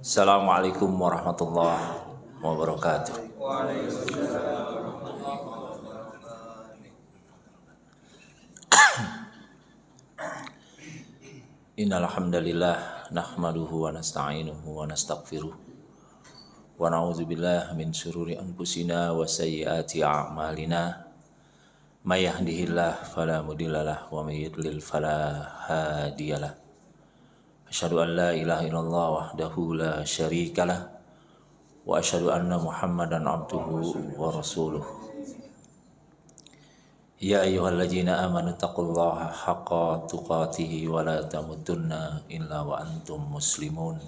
Assalamualaikum warahmatullahi wabarakatuh. Innal hamdalillah nahmaduhu wa nasta'inuhu wa nastaghfiruh wa na'udzu billahi min shururi anfusina wa sayyiati a'malina. May yahdihillahu fala mudhillalah wa may yudlil fala hadiyalah. Asyhadu an la ilaha illallah wahdahu la syarikalah wa asyhadu anna Muhammadan abduhu wa rasuluh. Ya ayyuhalladzina amanu taqullaha haqqa tuqatih wa la tamutunna illa wa antum muslimun.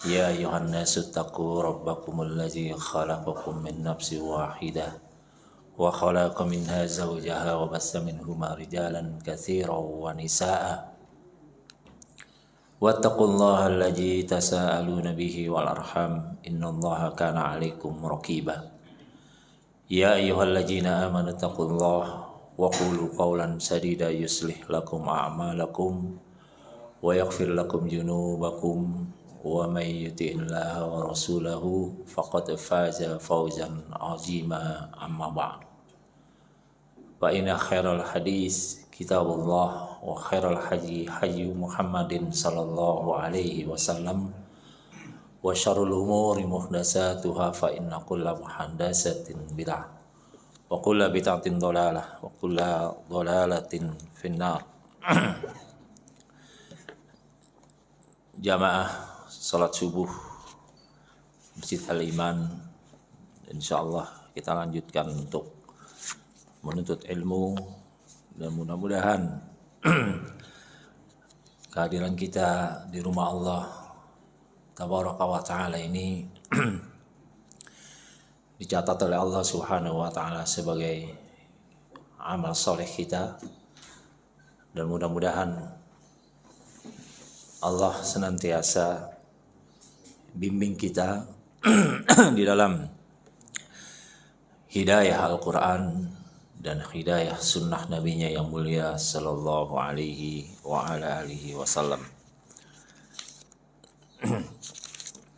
Ya ayyuhan nasu taqu rabbakumul ladzi khalaqakum min nafsin wahidah wa khalaqa minha zawjaha wa bassa minhuma rijalan katsiran wa nisaa'a. Wattaqullaha alladzi tasaaluna bihi wal arham innallaha kana 'alaikum raqiba. Ya ayyuhalladzina amanu taqullaha wa qulu qawlan sadida yuslih lakum a'malakum wa yaghfir lakum dzunubakum wa may yuti'illaha wa rasulahu faqad faza fawzan 'azima amma ba'd. Fa inna khairal hadis kitabullah wa khairal haji Muhammadin sallallahu alaihi wasallam wa syarrul umuri muhdatsatuha fa inna kulla muhdatsatin bid'ah wa kulla bid'atin dhalalah wa kulla dhalalatin finnar. Jamaah salat subuh Masjid Al-Iman, insyaallah kita lanjutkan untuk menuntut ilmu, dan mudah-mudahan kehadiran kita di rumah Allah Tabaraka wa ta'ala ini dicatat oleh Allah Subhanahu wa ta'ala sebagai amal soleh kita, dan mudah-mudahan Allah senantiasa bimbing kita di dalam hidayah Al-Quran dan hidayah sunnah nabinya yang mulia sallallahu alaihi wa ala alihi wasallam.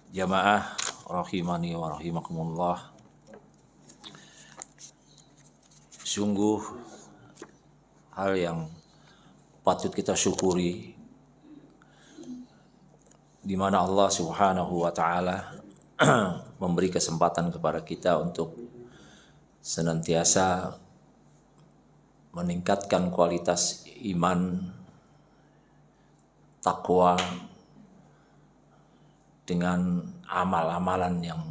Jamaah rahimani wa rahimakumullah, sungguh hal yang patut kita syukuri di mana Allah Subhanahu wa ta'ala memberi kesempatan kepada kita untuk senantiasa meningkatkan kualitas iman, takwa dengan amal-amalan yang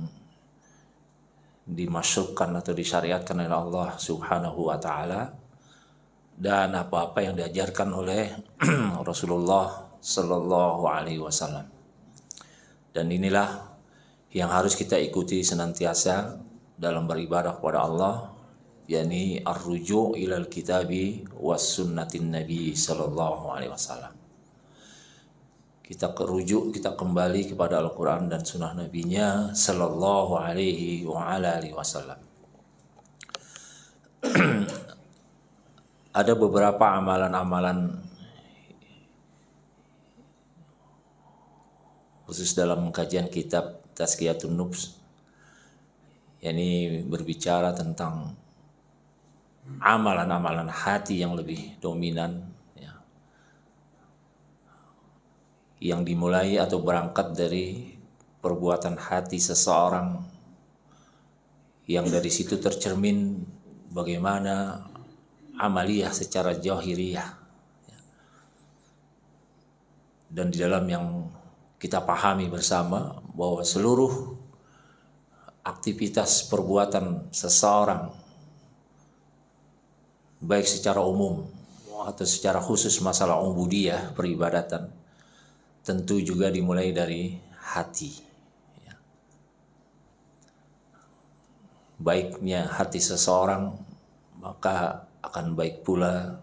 dimasukkan atau disyariatkan oleh Allah Subhanahu wa ta'ala, dan apa-apa yang diajarkan oleh Rasulullah sallallahu alaihi wasallam. Dan inilah yang harus kita ikuti senantiasa dalam beribadah kepada Allah, yakni ar-ruju' ilal kitabi was sunnatin nabi sallallahu alaihi wasallam. Kita kembali kepada Al-Quran dan sunnah nabinya sallallahu alaihi wa ala alihi wasallam. Ada beberapa amalan-amalan khusus dalam kajian kitab Tazkiyatun Nufs, yakni berbicara tentang amalan-amalan hati yang lebih dominan, ya, yang dimulai atau berangkat dari perbuatan hati seseorang, yang dari situ tercermin bagaimana amaliyah secara zahiriyah, ya. Dan di dalam yang kita pahami bersama bahwa seluruh aktivitas perbuatan seseorang, baik secara umum atau secara khusus masalah ubudiyah, peribadatan, tentu juga dimulai dari hati, ya. Baiknya hati seseorang, maka akan baik pula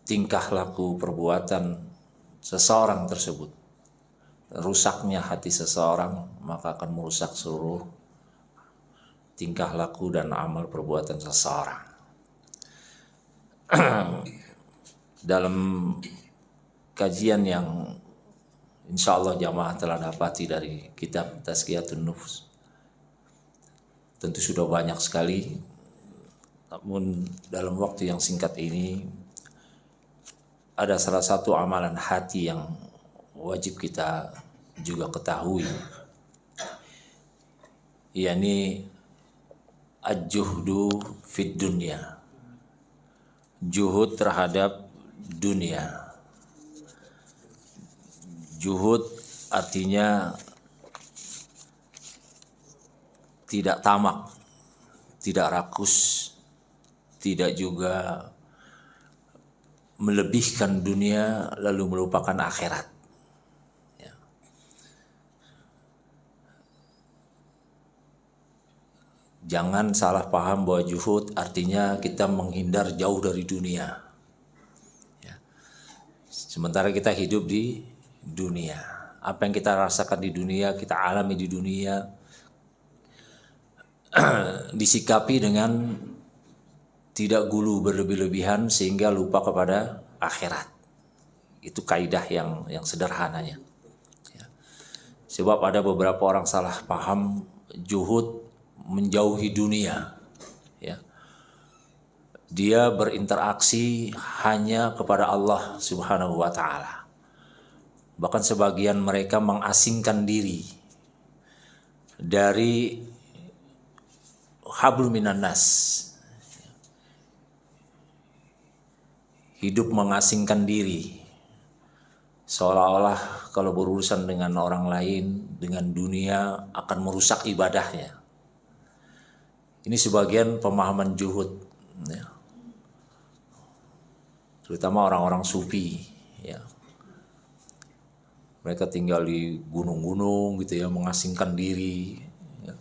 tingkah laku perbuatan seseorang tersebut. Rusaknya hati seseorang, maka akan merusak seluruh tingkah laku dan amal perbuatan seseorang. Dalam kajian yang insya Allah jamaah telah dapati dari kitab Tazkiyatun Nufus. Tentu sudah banyak sekali, namun dalam waktu yang singkat ini ada salah satu amalan hati yang wajib kita juga ketahui, yakni al-juhdu fid dunya, juhud terhadap dunia. Juhud artinya tidak tamak, tidak rakus, tidak juga melebihkan dunia lalu melupakan akhirat. Ya. Jangan salah paham bahwa juhud artinya kita menghindar jauh dari dunia. Ya. Sementara kita hidup di dunia, apa yang kita rasakan di dunia, kita alami di dunia, disikapi dengan tidak gulu berlebih-lebihan sehingga lupa kepada akhirat. Itu kaidah yang sederhananya. Ya. Sebab ada beberapa orang salah paham juhud menjauhi dunia. Ya. Dia berinteraksi hanya kepada Allah Subhanahu wa Ta'ala. Bahkan sebagian mereka mengasingkan diri dari hablum minan nas. Hidup mengasingkan diri. Seolah-olah kalau berurusan dengan orang lain, dengan dunia akan merusak ibadahnya. Ini sebagian pemahaman juhud. Ya. Terutama orang-orang sufi. Ya. Mereka tinggal di gunung-gunung gitu ya, mengasingkan diri. Ya.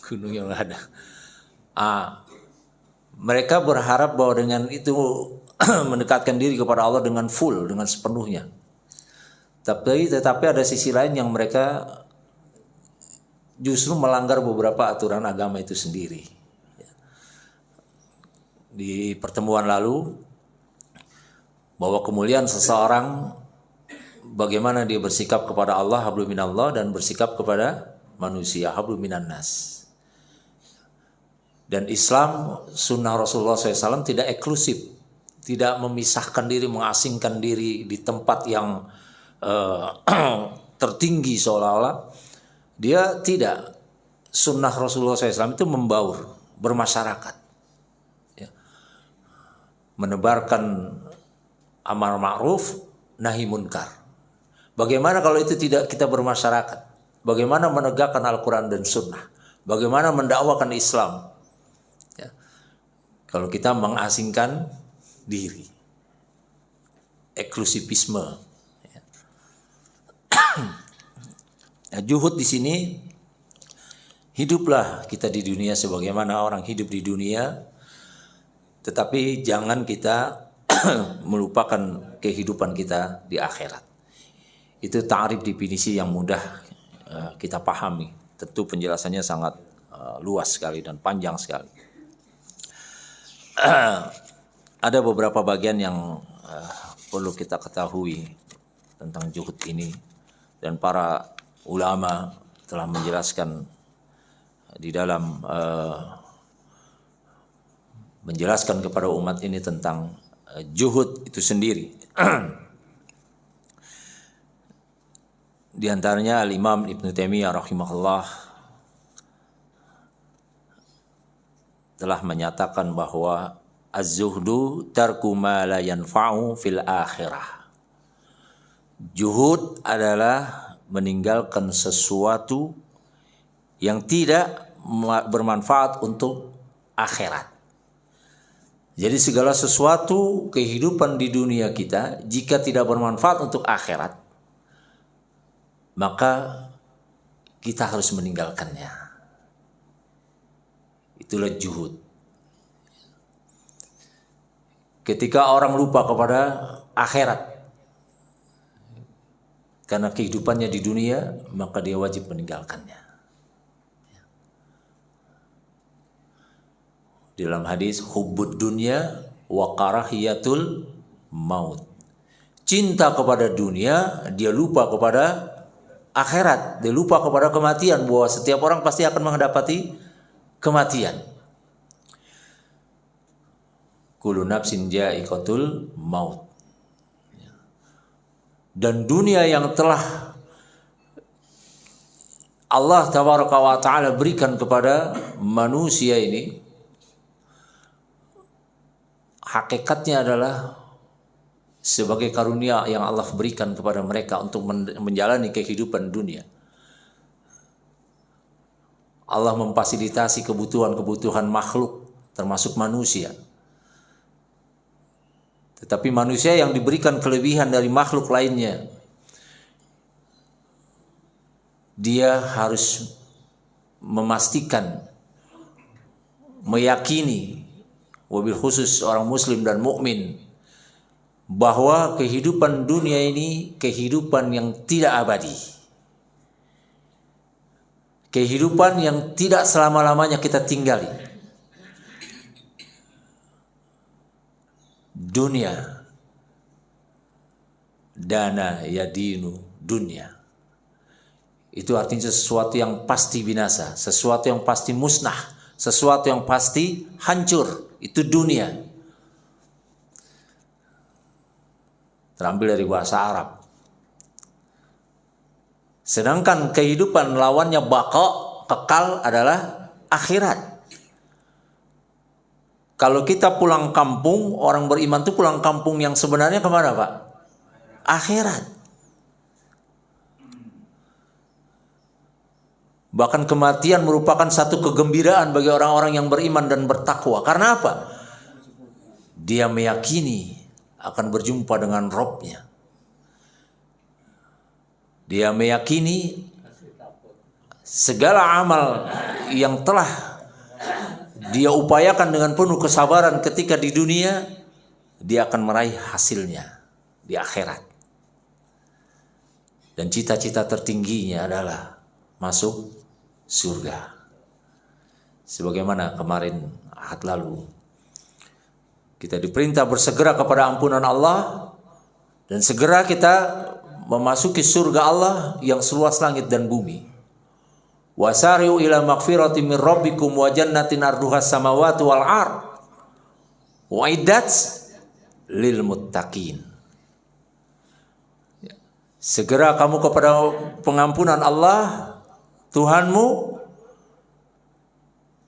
Gunung yang ada. Mereka berharap bahwa dengan itu mendekatkan diri kepada Allah dengan full, dengan sepenuhnya. Tetapi ada sisi lain yang mereka justru melanggar beberapa aturan agama itu sendiri. Di pertemuan lalu, bahwa kemuliaan seseorang bagaimana dia bersikap kepada Allah hablum minallah dan bersikap kepada manusia hablum minan nas. Dan Islam sunnah Rasulullah SAW tidak eksklusif, tidak memisahkan diri, mengasingkan diri di tempat yang tertinggi seolah-olah. Dia tidak. Sunnah Rasulullah SAW itu membaur, bermasyarakat, ya. Menebarkan amar ma'ruf, nahi munkar. Bagaimana kalau itu tidak kita bermasyarakat? Bagaimana menegakkan Al-Quran dan Sunnah? Bagaimana mendakwakan Islam? Ya. Kalau kita mengasingkan diri, eksklusivisme. Ya. Nah, juhud di sini, hiduplah kita di dunia sebagaimana orang hidup di dunia, tetapi jangan kita melupakan kehidupan kita di akhirat. Itu ta'rif definisi yang mudah kita pahami. Tentu penjelasannya sangat luas sekali dan panjang sekali. Ada beberapa bagian yang perlu kita ketahui tentang juhud ini, dan para ulama telah menjelaskan di dalam menjelaskan kepada umat ini tentang juhud itu sendiri. Di antaranya Al-Imam Ibn Taimiyah rahimahullah telah menyatakan bahwa az-zuhdu tarku ma la yanfa'u fil akhirah. Juhud adalah meninggalkan sesuatu yang tidak bermanfaat untuk akhirat. Jadi segala sesuatu kehidupan di dunia kita jika tidak bermanfaat untuk akhirat, maka kita harus meninggalkannya. Itulah juhud. Ketika orang lupa kepada akhirat karena kehidupannya di dunia, maka dia wajib meninggalkannya. Dalam hadis hubbud dunya wa karahiyatul maut. cinta kepada dunia, dia lupa kepada akhirat, dia lupa kepada kematian, bahwa setiap orang pasti akan mendapati kematian. Kullu nafsin ja'iqatul maut. Dan dunia yang telah Allah tabaraka wa ta'ala berikan kepada manusia ini, hakikatnya adalah sebagai karunia yang Allah berikan kepada mereka untuk menjalani kehidupan dunia. Allah memfasilitasi kebutuhan-kebutuhan makhluk termasuk manusia. Tetapi manusia yang diberikan kelebihan dari makhluk lainnya, dia harus memastikan, meyakini, wabil khusus orang muslim dan mukmin, bahwa kehidupan dunia ini kehidupan yang tidak abadi. Kehidupan yang tidak selama-lamanya kita tinggali. Dunia, dana yadinu dunia. Itu artinya sesuatu yang pasti binasa, sesuatu yang pasti musnah, sesuatu yang pasti hancur. Itu dunia. Terambil dari bahasa Arab. Sedangkan kehidupan lawannya baqa, kekal, adalah akhirat. Kalau kita pulang kampung, orang beriman itu pulang kampung yang sebenarnya kemana, Pak? Akhirat. Bahkan kematian merupakan satu kegembiraan bagi orang-orang yang beriman dan bertakwa. Karena apa? Dia meyakini akan berjumpa dengan Robnya. Dia meyakini segala amal yang telah dia upayakan dengan penuh kesabaran ketika di dunia, dia akan meraih hasilnya di akhirat. Dan cita-cita tertingginya adalah masuk surga. Sebagaimana kemarin Ahad lalu, kita diperintah bersegera kepada ampunan Allah dan segera kita memasuki surga Allah yang seluas langit dan bumi. Wasari'u ila magfiratin min rabbikum wa jannatin arduhas samawati wal ard uiddat lil muttaqin. Segera kamu kepada pengampunan Allah Tuhanmu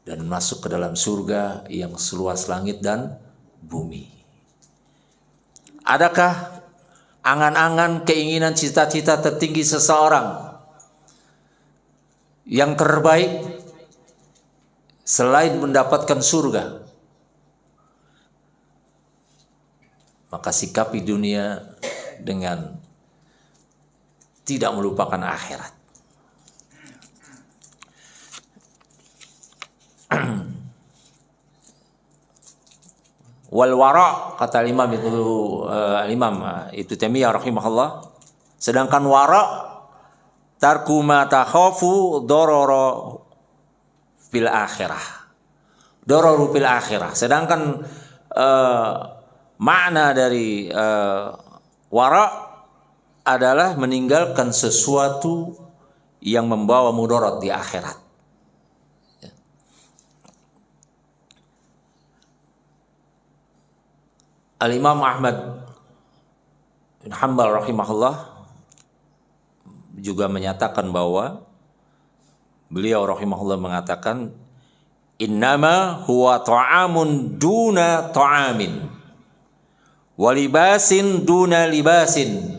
dan masuk ke dalam surga yang seluas langit dan bumi. Adakah angan-angan, keinginan, cita-cita tertinggi seseorang yang terbaik selain mendapatkan surga? Maka sikapi dunia dengan tidak melupakan akhirat. Wal wara, kata Imam itu Taimiyah rahimahullah, sedangkan wara tarku ma takhafu darara fil akhirah. Dararu fil akhirah. Sedangkan makna dari wara adalah meninggalkan sesuatu yang membawa mudarat di akhirat. Al-Imam Ahmad bin Hanbal rahimahullah juga menyatakan bahwa beliau rahimahullah mengatakan innama huwa ta'amun duna ta'amin wa libasin duna libasin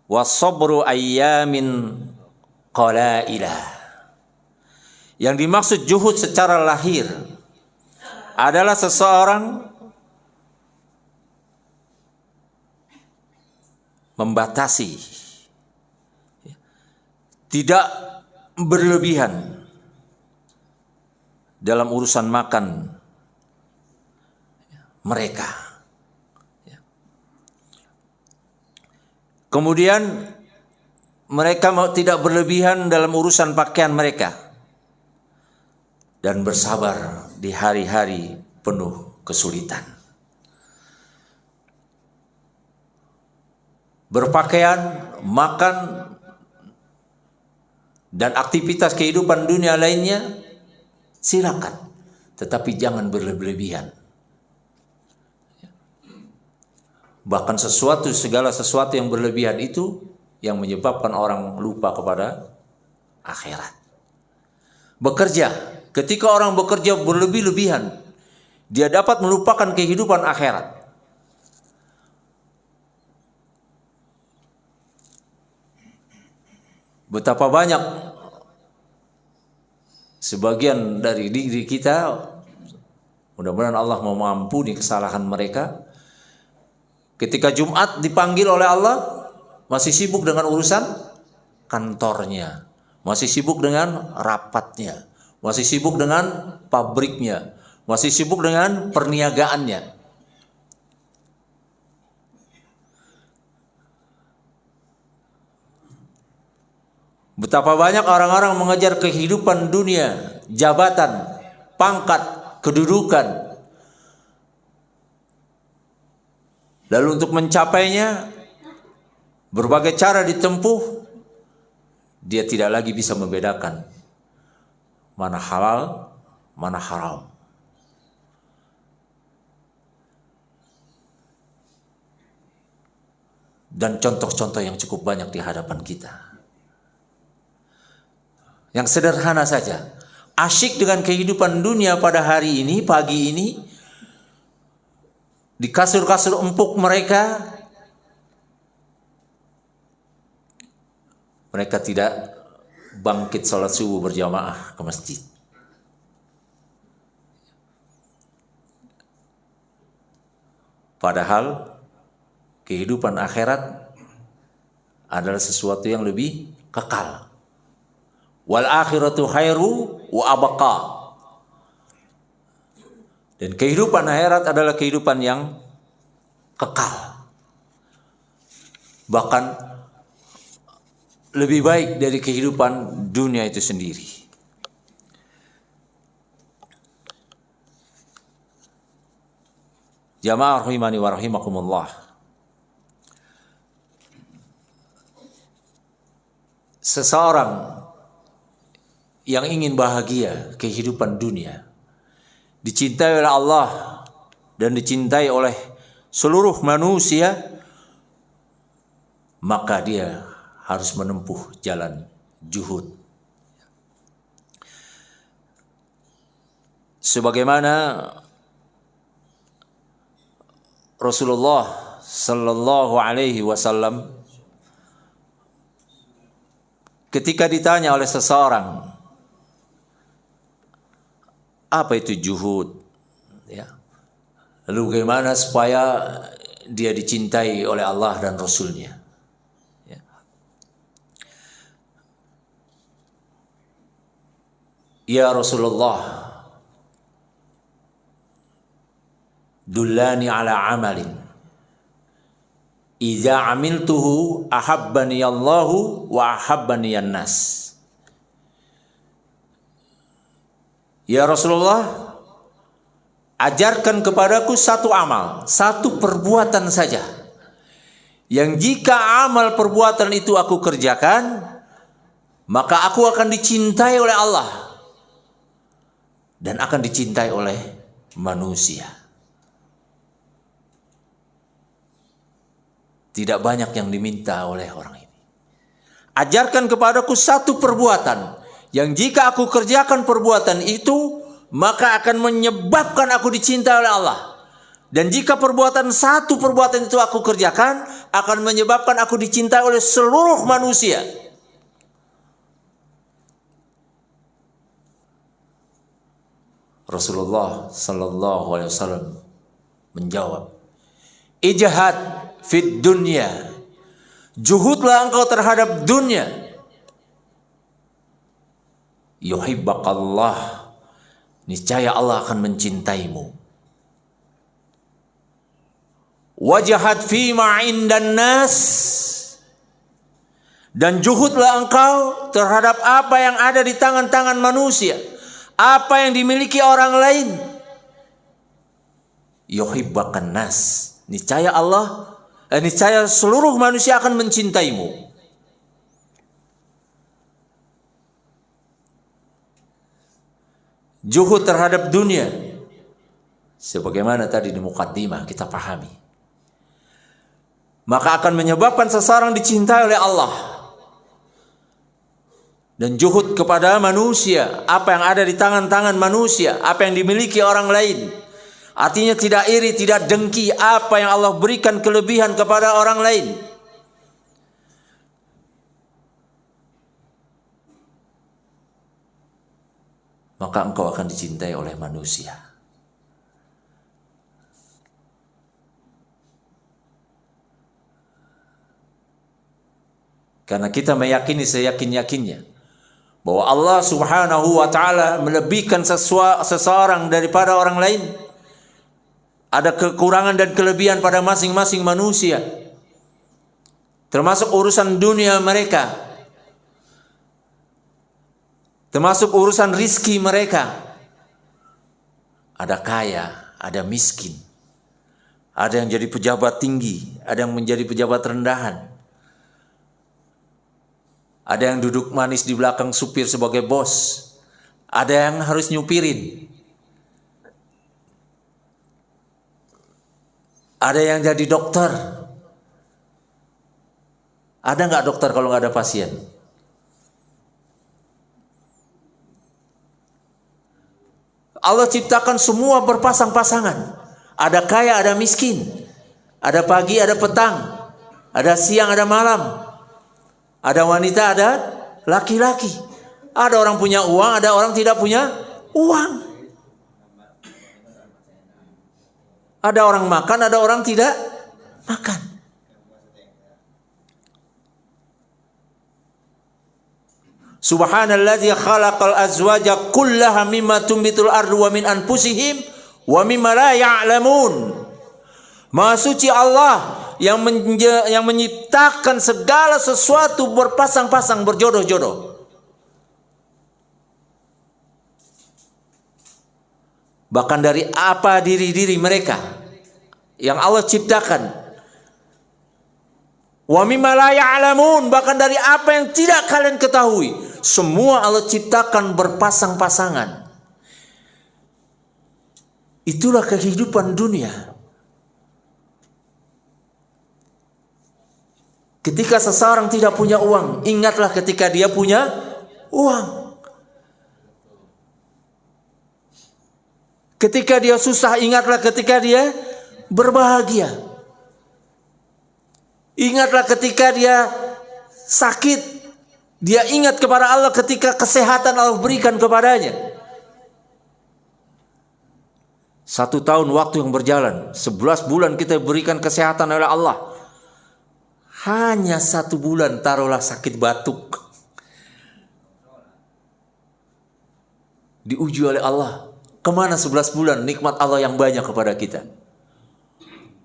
wa sabru ayyamin qalailah. Yang dimaksud juhud secara lahir adalah seseorang membatasi, tidak berlebihan dalam urusan makan mereka. Kemudian mereka tidak berlebihan dalam urusan pakaian mereka dan bersabar di hari-hari penuh kesulitan. berpakaian, makan, dan aktivitas kehidupan dunia lainnya, silakan. Tetapi jangan berlebihan. Bahkan segala sesuatu yang berlebihan itu yang menyebabkan orang lupa kepada akhirat. Bekerja, ketika orang bekerja berlebih-lebihan, dia dapat melupakan kehidupan akhirat. Betapa banyak sebagian dari diri kita, mudah-mudahan Allah mau mengampuni kesalahan mereka, ketika Jumat dipanggil oleh Allah, masih sibuk dengan urusan kantornya, masih sibuk dengan rapatnya, masih sibuk dengan pabriknya, masih sibuk dengan perniagaannya. Betapa banyak orang-orang mengejar kehidupan dunia, jabatan, pangkat, kedudukan. Lalu untuk mencapainya, berbagai cara ditempuh, dia tidak lagi bisa membedakan mana halal, mana haram. Dan contoh-contoh yang cukup banyak di hadapan kita. Yang sederhana saja, asyik dengan kehidupan dunia pada hari ini, pagi ini, di kasur-kasur empuk mereka tidak bangkit sholat subuh berjamaah ke masjid. Padahal kehidupan akhirat adalah sesuatu yang lebih kekal. Wal akhiratu khairu wa abqa. Dan kehidupan akhirat adalah kehidupan yang kekal. Bahkan lebih baik dari kehidupan dunia itu sendiri. Jamaah rahimani wa rahimakumullah. Seseorang yang ingin bahagia kehidupan dunia, dicintai oleh Allah dan dicintai oleh seluruh manusia, maka dia harus menempuh jalan juhud. Sebagaimana Rasulullah sallallahu alaihi wasallam ketika ditanya oleh seseorang, apa itu juhud? Ya. Lalu bagaimana supaya dia dicintai oleh Allah dan Rasulnya? Ya. Ya Rasulullah, dullani ala amalin idza amiltuhu ahabbani Allahu wa ahabbani an-nas. Ya Rasulullah, ajarkan kepadaku satu amal, satu perbuatan saja, yang jika amal perbuatan itu aku kerjakan, maka aku akan dicintai oleh Allah dan akan dicintai oleh manusia. Tidak banyak yang diminta oleh orang ini. Ajarkan kepadaku satu perbuatan yang jika aku kerjakan perbuatan itu, maka akan menyebabkan aku dicintai oleh Allah. Dan jika satu perbuatan itu aku kerjakan, akan menyebabkan aku dicintai oleh seluruh manusia. Rasulullah sallallahu alaihi wasallam menjawab, ijhad fid dunya, juhudlah engkau terhadap dunia, yuhibbakallah, niscaya Allah akan mencintaimu. Wajahad fima indan nas, dan juhudlah engkau terhadap apa yang ada di tangan-tangan manusia, apa yang dimiliki orang lain. Yuhibbakan nas, niscaya Allah niscaya seluruh manusia akan mencintaimu. Juhud terhadap dunia, sebagaimana tadi di mukaddimah kita pahami, maka akan menyebabkan seseorang dicintai oleh Allah. Dan juhud kepada manusia, apa yang ada di tangan-tangan manusia, apa yang dimiliki orang lain, artinya tidak iri, tidak dengki apa yang Allah berikan kelebihan kepada orang lain. Maka engkau akan dicintai oleh manusia. Karena kita meyakini seyakin-yakinnya bahwa Allah Subhanahu wa ta'ala melebihkan seseorang daripada orang lain. Ada kekurangan dan kelebihan pada masing-masing manusia, termasuk urusan dunia mereka, termasuk urusan rizki mereka. Ada kaya, ada miskin, ada yang jadi pejabat tinggi, ada yang menjadi pejabat rendahan, ada yang duduk manis di belakang supir sebagai bos, ada yang harus nyupirin, ada yang jadi dokter. Ada nggak dokter kalau nggak ada pasien? Allah ciptakan semua berpasang-pasangan. Ada kaya, ada miskin. Ada pagi, ada petang. Ada siang, ada malam. Ada wanita, ada laki-laki. Ada orang punya uang, ada orang tidak punya uang. Ada orang makan, ada orang tidak makan. Subhanalladzi khalaqal azwaja kullaha mimma tumbitul ardu wa min anfusihim wa mimma la ya'lamun. Maha suci Allah yang menciptakan segala sesuatu berpasang-pasang, berjodoh-jodoh. Bahkan dari apa diri-diri mereka yang Allah ciptakan. Wa mimma la ya'lamun, bahkan dari apa yang tidak kalian ketahui. Semua Allah ciptakan berpasang-pasangan. Itulah kehidupan dunia. Ketika seseorang tidak punya uang, ingatlah ketika dia punya uang. Ketika dia susah, ingatlah ketika dia berbahagia. Ingatlah ketika dia sakit, dia ingat kepada Allah ketika kesehatan Allah berikan kepadanya. 1 tahun waktu yang berjalan, 11 bulan kita berikan kesehatan oleh Allah. Hanya 1 bulan taruhlah sakit batuk, diuji oleh Allah. Kemana 11 bulan nikmat Allah yang banyak kepada kita?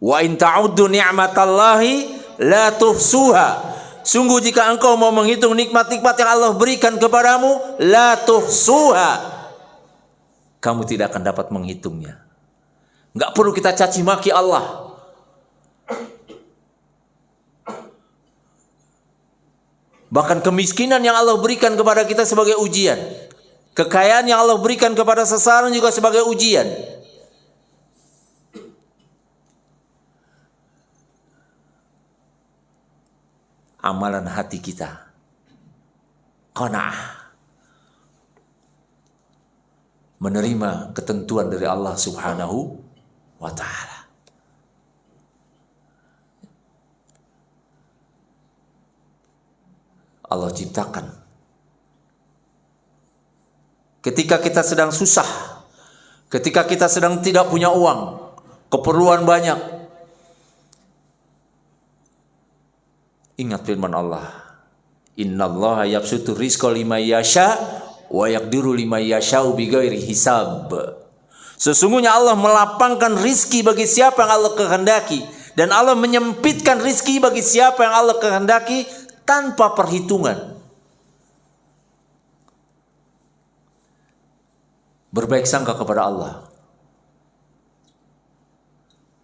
Wa in ta'uddu ni'matallahi la tuhsuha. Sungguh jika engkau mau menghitung nikmat-nikmat yang Allah berikan kepadamu, la tuhsuha, kamu tidak akan dapat menghitungnya. Enggak perlu kita caci maki Allah. Bahkan kemiskinan yang Allah berikan kepada kita sebagai ujian, kekayaan yang Allah berikan kepada seseorang juga sebagai ujian. Amalan hati kita qanaah, menerima ketentuan dari Allah Subhanahu wa ta'ala. Allah ciptakan ketika kita sedang susah, ketika kita sedang tidak punya uang, keperluan banyak, ingat firman Allah, innallaha yabsutur rizqa liman yasha wa yaqdiru liman yasha'u bighairi hisab. Sesungguhnya Allah melapangkan rizki bagi siapa yang Allah kehendaki, dan Allah menyempitkan rizki bagi siapa yang Allah kehendaki tanpa perhitungan. Berbaik sangka kepada Allah.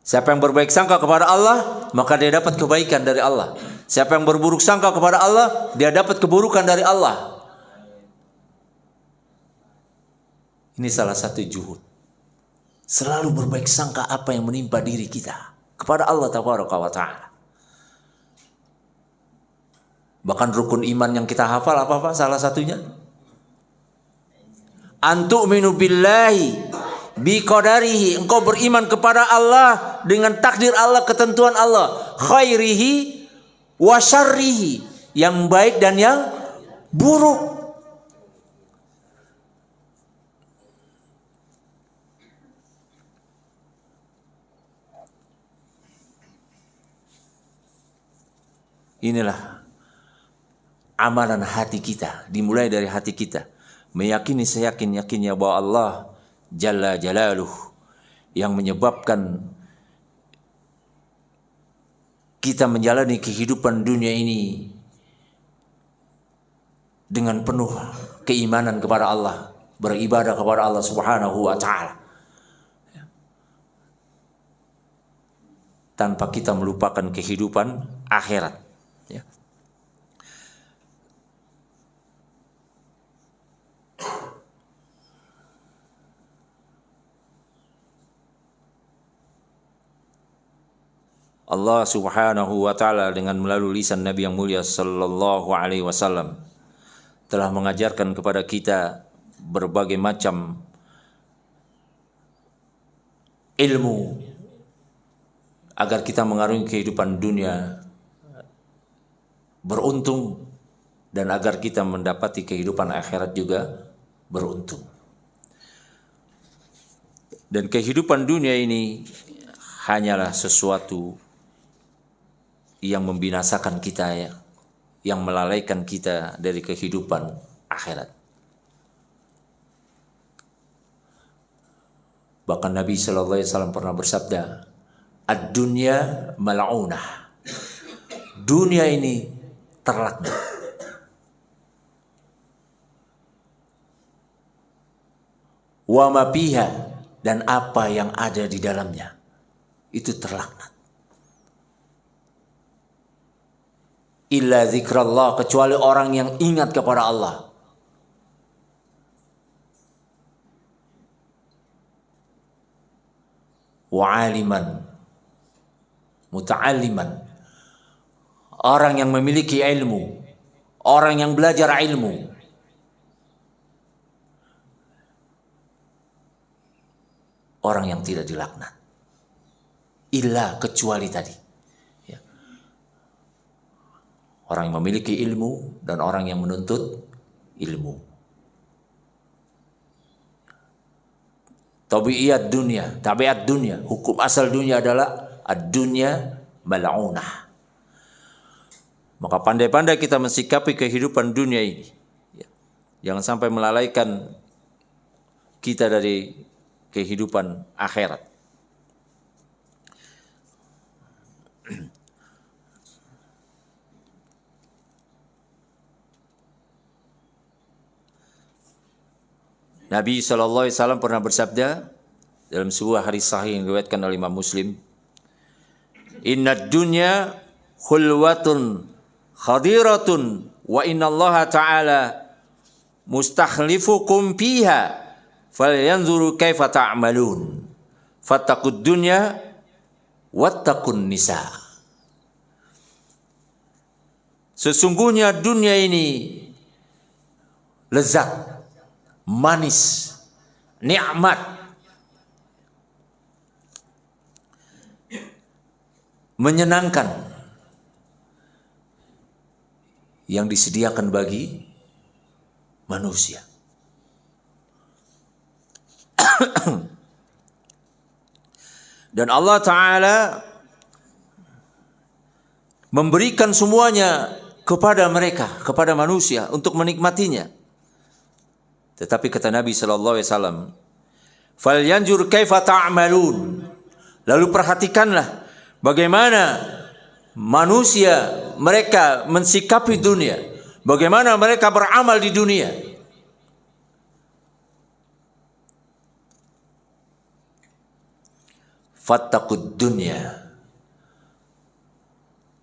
Siapa yang berbaik sangka kepada Allah, maka dia dapat kebaikan dari Allah. Siapa yang berburuk sangka kepada Allah, dia dapat keburukan dari Allah. Ini salah satu juhud. Selalu berbaik sangka apa yang menimpa diri kita kepada Allah Tabaraka wa Ta'ala. Bahkan rukun iman yang kita hafal apa salah satunya? Antu'minu billahi biqadarihi, engkau beriman kepada Allah dengan takdir Allah, ketentuan Allah, khairihi wa syarrihi, yang baik dan yang buruk. Inilah amalan hati kita, dimulai dari hati kita, meyakini seyakin-yakinnya bahwa Allah Jalla Jalaluh yang menyebabkan kita menjalani kehidupan dunia ini dengan penuh keimanan kepada Allah, beribadah kepada Allah Subhanahu wa Ta'ala, tanpa kita melupakan kehidupan akhirat. Allah Subhanahu wa Ta'ala dengan melalui lisan Nabi yang mulia sallallahu alaihi wasallam telah mengajarkan kepada kita berbagai macam ilmu agar kita mengarungi kehidupan dunia beruntung dan agar kita mendapati kehidupan akhirat juga beruntung. Dan kehidupan dunia ini hanyalah sesuatu yang membinasakan kita, yang melalaikan kita dari kehidupan akhirat. Bahkan Nabi sallallahu alaihi wasallam pernah bersabda, "Ad-dunya mal'unah." Dunia ini terlaknat. Wa ma fiha, dan apa yang ada di dalamnya itu terlaknat. Illa zikrallah, kecuali orang yang ingat kepada Allah. Wa aliman muta'alliman, orang yang memiliki ilmu, orang yang belajar ilmu. Orang yang tidak dilaknat. Illa, kecuali tadi. Orang yang memiliki ilmu dan orang yang menuntut ilmu. Tabiat dunia, hukum asal dunia adalah ad-dunya mal'unah. Maka pandai-pandai kita mensikapi kehidupan dunia ini. Jangan sampai melalaikan kita dari kehidupan akhirat. Nabi SAW pernah bersabda dalam sebuah hadis sahih yang diriwayatkan oleh Imam Muslim, "Innad dunya khulwatun khadiratun wa innallaha ta'ala mustakhlifukum fiha falyanzuru kaifa ta'malun fattaqud dunya wattaqun nisa." Sesungguhnya dunia ini lezat, manis, nikmat, menyenangkan yang disediakan bagi manusia. Dan Allah Ta'ala memberikan semuanya kepada mereka, kepada manusia untuk menikmatinya. Tetapi kata Nabi SAW, "Falyanzur kaifa ta'malun." Lalu perhatikanlah bagaimana manusia mereka mensikapi dunia, bagaimana mereka beramal di dunia. fattaqud dunya,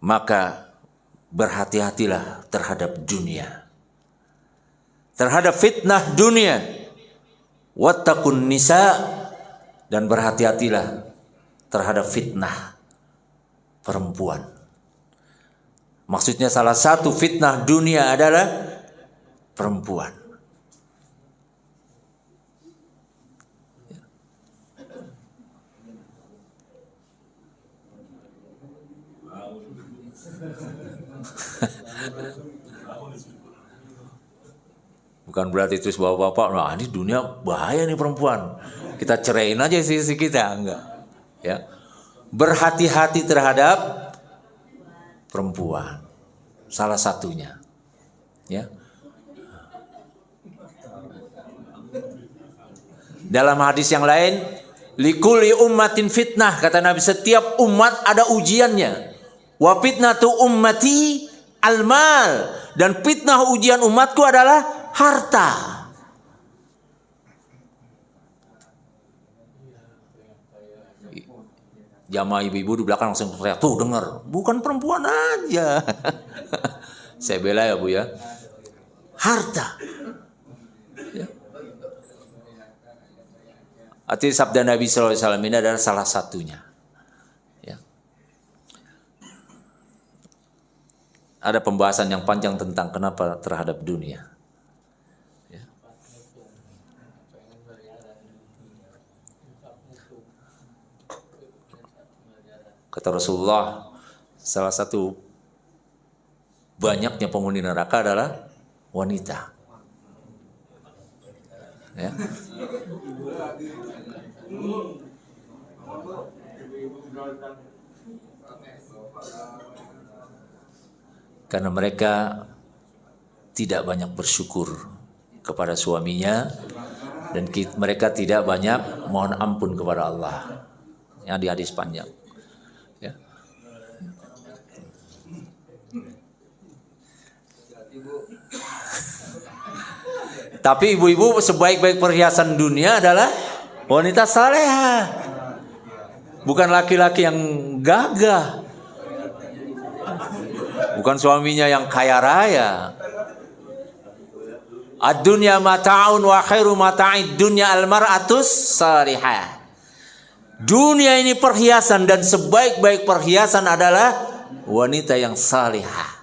maka berhati-hatilah terhadap dunia, terhadap fitnah dunia. Wattaqun nisa, dan berhati-hatilah terhadap fitnah perempuan. Maksudnya salah satu fitnah dunia adalah perempuan. Bukan berarti terus bapak-bapak, nah ini dunia bahaya nih perempuan, kita ceraiin aja istri kita, enggak. Ya, berhati-hati terhadap perempuan, salah satunya. Ya. Dalam hadis yang lain, likulli ummatin fitnah, kata Nabi, setiap umat ada ujiannya. Wa fitnatu ummati al-mal, dan fitnah ujian umatku adalah harta. Jamaah ibu-ibu di belakang langsung teriak, tuh dengar, bukan perempuan aja. Saya bela ya Bu ya. Harta. Ya. Arti sabda Nabi SAW ini adalah salah satunya. Ya. Ada pembahasan yang panjang tentang kenapa terhadap dunia. Kata Rasulullah, salah satu banyaknya penghuni neraka adalah wanita. Ya. Karena mereka tidak banyak bersyukur kepada suaminya, dan mereka tidak banyak mohon ampun kepada Allah. Yang di hadis panjang. Ya. Tapi ibu-ibu, sebaik-baik perhiasan dunia adalah wanita salehah, bukan laki-laki yang gagah, bukan suaminya yang kaya raya. Ad-dunya mata'un wa khairu mata'id dunya al-mar'atus salihah. Dunia ini perhiasan, dan sebaik-baik perhiasan adalah wanita yang salihah.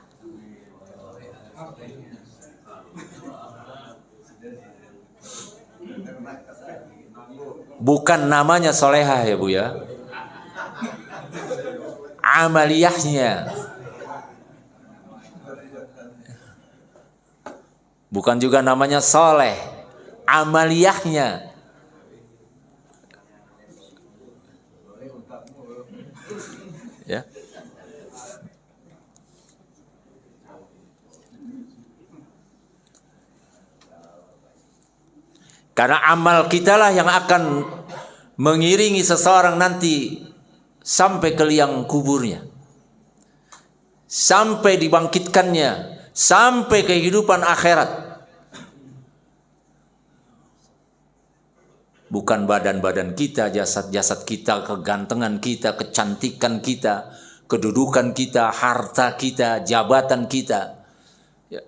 Bukan namanya solehah ya Bu ya, amaliyahnya. Bukan juga namanya soleh, amaliyahnya. Ya. Karena amal kita lah yang akan mengiringi seseorang nanti sampai ke liang kuburnya, sampai dibangkitkannya, sampai kehidupan akhirat. Bukan badan-badan kita, jasad-jasad kita, kegantengan kita, kecantikan kita, kedudukan kita, harta kita, jabatan kita. Ya.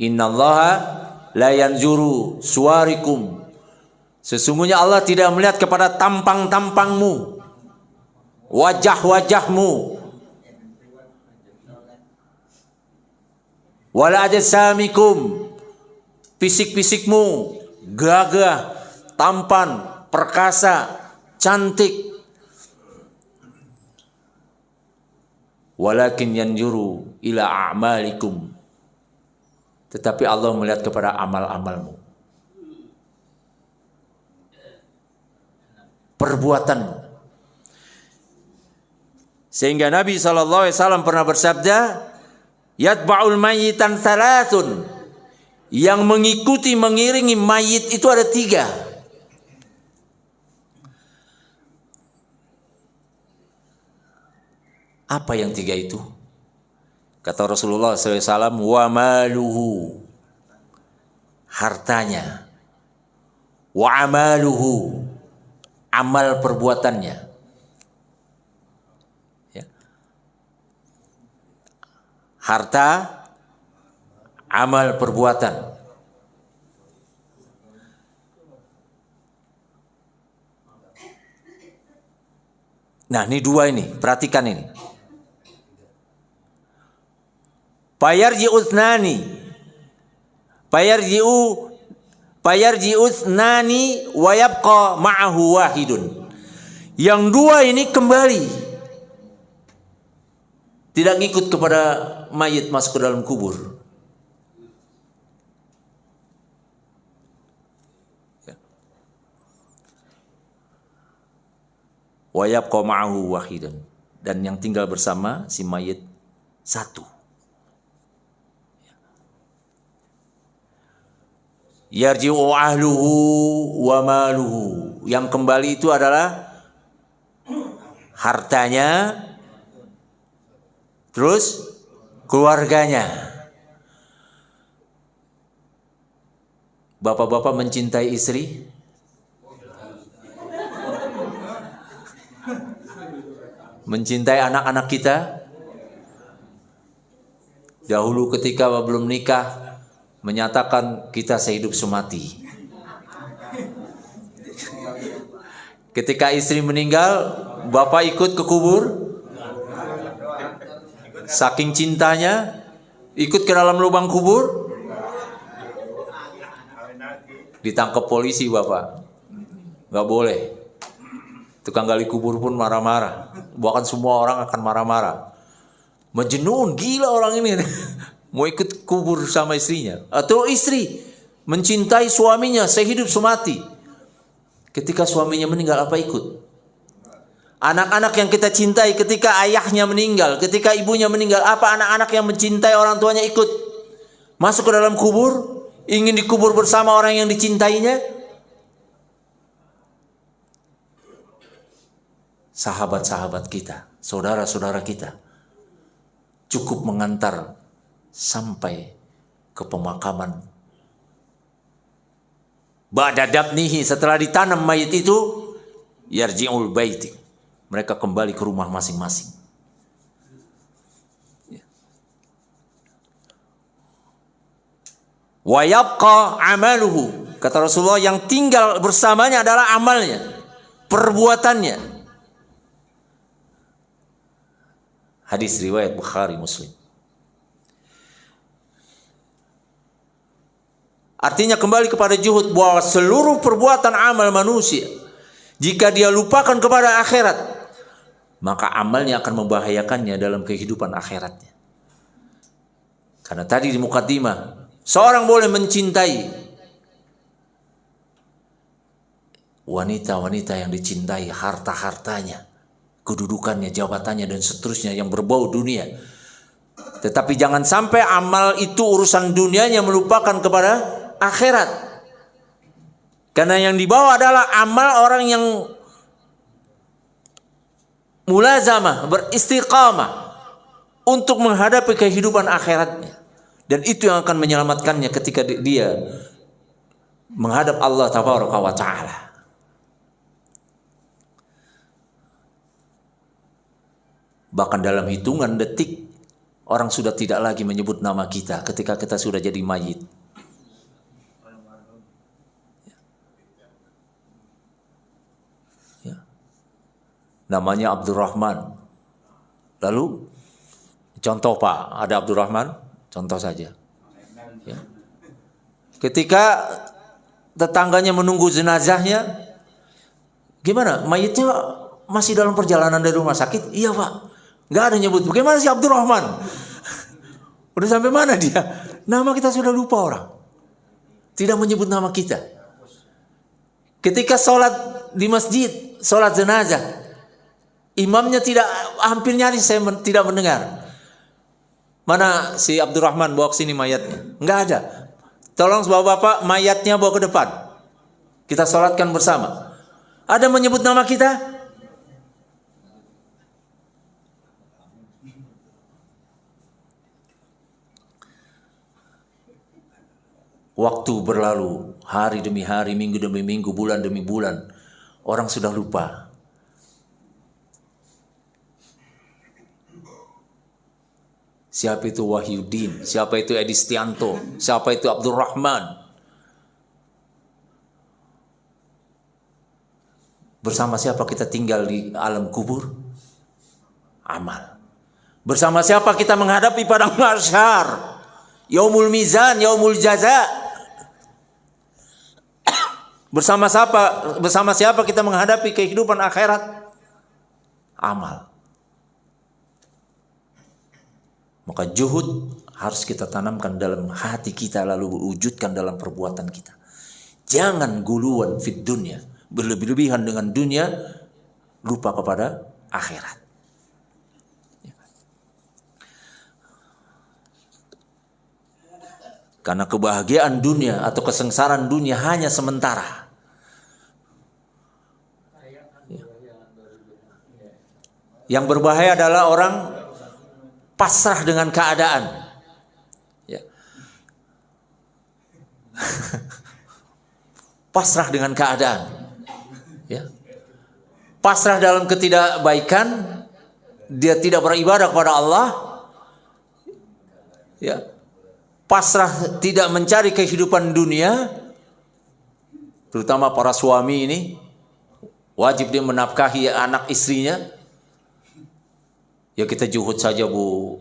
Innallaha la yanzuru suwarikum. Sesungguhnya Allah tidak melihat kepada tampang-tampangmu, wajah-wajahmu, wala ajsamikum, fisik-fisikmu, gagah, tampan, perkasa, cantik. Walakin yanzuru ila a'malikum. Tetapi Allah melihat kepada amal-amalmu, perbuatanmu. Sehingga Nabi SAW pernah bersabda, yatba'ul mayyitan thalathun, yang mengikuti, mengiringi mayit itu ada 3. Apa yang 3 itu? Kata Rasulullah SAW, wa maluhu, hartanya, wa amaluhu, amal perbuatannya. Ya. Harta, amal perbuatan. Nah, ini dua ini, perhatikan ini. Payarji'uthnani wa yabqa ma'ahu wahidun. Yang dua ini kembali, tidak ngikut kepada mayit masuk ke dalam kubur. Wa yabqa ma'ahu wahidun. Dan yang tinggal bersama si mayit satu. Yarji'u ahluhu wa maluhu. Yang kembali itu adalah hartanya, terus keluarganya. Bapak-bapak mencintai istri? Mencintai anak-anak kita? Dahulu ketika belum nikah, menyatakan kita sehidup semati. Ketika istri meninggal, bapak ikut ke kubur. Saking cintanya, ikut ke dalam lubang kubur. Ditangkap polisi bapak. Gak boleh. Tukang gali kubur pun marah-marah. Bahkan semua orang akan marah-marah. Majnun, gila orang ini. Mau ikut kubur sama istrinya. Atau istri mencintai suaminya sehidup semati. Ketika suaminya meninggal, apa ikut? Anak-anak yang kita cintai ketika ayahnya meninggal, ketika ibunya meninggal, apa anak-anak yang mencintai orang tuanya ikut? Masuk ke dalam kubur, ingin dikubur bersama orang yang dicintainya? Sahabat-sahabat kita, saudara-saudara kita, cukup mengantar sampai ke pemakaman. Ba'da dabnihi, setelah ditanam mayit itu, yarji'ul baiti, mereka kembali ke rumah masing-masing. Wa yabqa amaluhu, kata Rasulullah, yang tinggal bersamanya adalah amalnya, perbuatannya. Hadis riwayat Bukhari Muslim. Artinya kembali kepada juhud, bahwa seluruh perbuatan amal manusia, jika dia lupakan kepada akhirat, maka amalnya akan membahayakannya dalam kehidupan akhiratnya. Karena tadi di mukaddimah, seorang boleh mencintai wanita-wanita yang dicintai, harta-hartanya, kedudukannya, jabatannya, dan seterusnya yang berbau dunia. Tetapi jangan sampai amal itu, urusan dunianya, melupakan kepada akhirat. Karena yang dibawa adalah amal orang yang mulazamah, beristiqamah untuk menghadapi kehidupan akhiratnya. Dan itu yang akan menyelamatkannya ketika dia menghadap Allah Tabaraka wa Ta'ala. Bahkan dalam hitungan detik, orang sudah tidak lagi menyebut nama kita ketika kita sudah jadi mayit. Namanya Abdurrahman. Lalu contoh Pak, ada Abdurrahman, contoh saja. Ya. Ketika tetangganya menunggu jenazahnya, gimana? Mayitnya masih dalam perjalanan dari rumah sakit? Iya Pak. Nggak ada nyebut. Bagaimana si Abdurrahman? Udah sampai mana dia? Nama kita sudah lupa orang. Tidak menyebut nama kita. Ketika sholat di masjid, sholat jenazah, imamnya tidak, hampir nyaris saya tidak mendengar. Mana si Abdurrahman, bawa ke sini mayatnya? Enggak ada. Tolong bapak-bapak, mayatnya bawa ke depan. Kita sholatkan bersama. Ada menyebut nama kita? Waktu berlalu, hari demi hari, minggu demi minggu, bulan demi bulan. Orang sudah lupa. Siapa itu Wahyudin? Siapa itu Edi Stianto? Siapa itu Abdurrahman? Bersama siapa kita tinggal di alam kubur? Amal. Bersama siapa kita menghadapi padang mahsyar? Yaumul mizan, yaumul jaza. Bersama siapa kita menghadapi kehidupan akhirat? Amal. Maka juhud harus kita tanamkan dalam hati kita, lalu wujudkan dalam perbuatan kita. Jangan guluan fid dunya, berlebih-lebihan dengan dunia, lupa kepada akhirat. Karena kebahagiaan dunia atau kesengsaraan dunia hanya sementara. Yang berbahaya adalah orang pasrah dengan keadaan. Ya. Pasrah dengan keadaan. Ya. Pasrah dalam ketidakbaikan, dia tidak beribadah kepada Allah. Ya. Pasrah tidak mencari kehidupan dunia, terutama para suami ini wajib dia menafkahi anak istrinya. Ya kita juhud saja bu.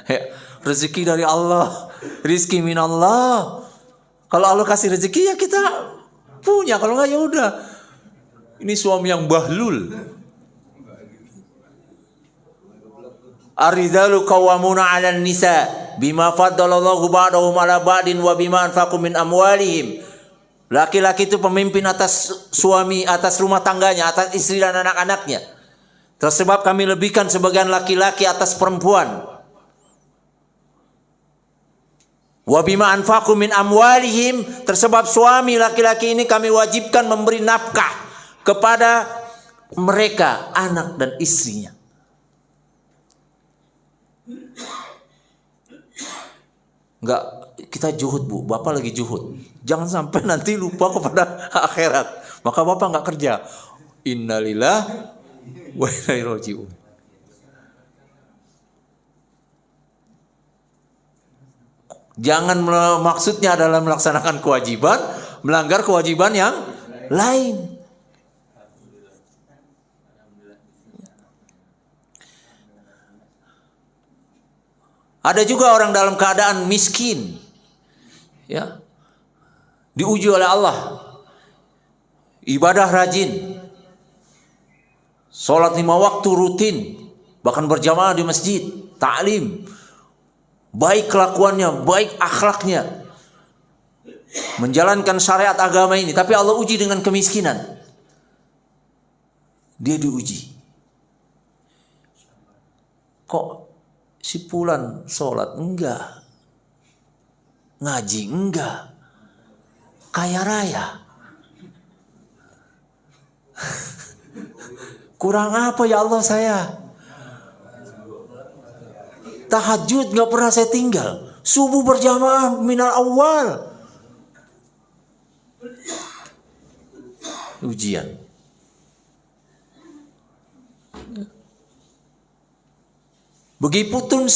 Ya, rezeki dari Allah, rizki minallah. Kalau Allah kasih rezeki ya kita punya, kalau enggak ya udah. Ini suami yang bahlul. Ar-rijalu qawwamuna 'alan nisa bima faddalallahu ba'dahum 'ala ba'din wa bima anfaqu min amwalihim. Laki-laki itu pemimpin atas suami, atas rumah tangganya, atas istri dan anak-anaknya. Tersebab kami lebihkan sebagian laki-laki atas perempuan. Wa bima anfaqu min amwalihim, tersebab suami laki-laki ini kami wajibkan memberi nafkah kepada mereka, anak dan istrinya. Enggak, kita juhud bu, bapak lagi juhud. Jangan sampai nanti lupa kepada akhirat. Maka bapak enggak kerja. Innalillah wa inna ilaihi raji'un. Jangan maksudnya adalah melaksanakan kewajiban, melanggar kewajiban yang lain. Ada juga orang dalam keadaan miskin, ya, diuji oleh Allah, ibadah rajin, sholat 5 waktu rutin, bahkan berjamaah di masjid, ta'lim, baik kelakuannya, baik akhlaknya, menjalankan syariat agama ini, tapi Allah uji dengan kemiskinan. Dia diuji. Kok si Fulan sholat? Enggak. Ngaji? Enggak. Kaya raya? Kurang apa ya Allah saya? Tahajud enggak pernah saya tinggal. Subuh berjamaah minal awal. Ujian. Begitupun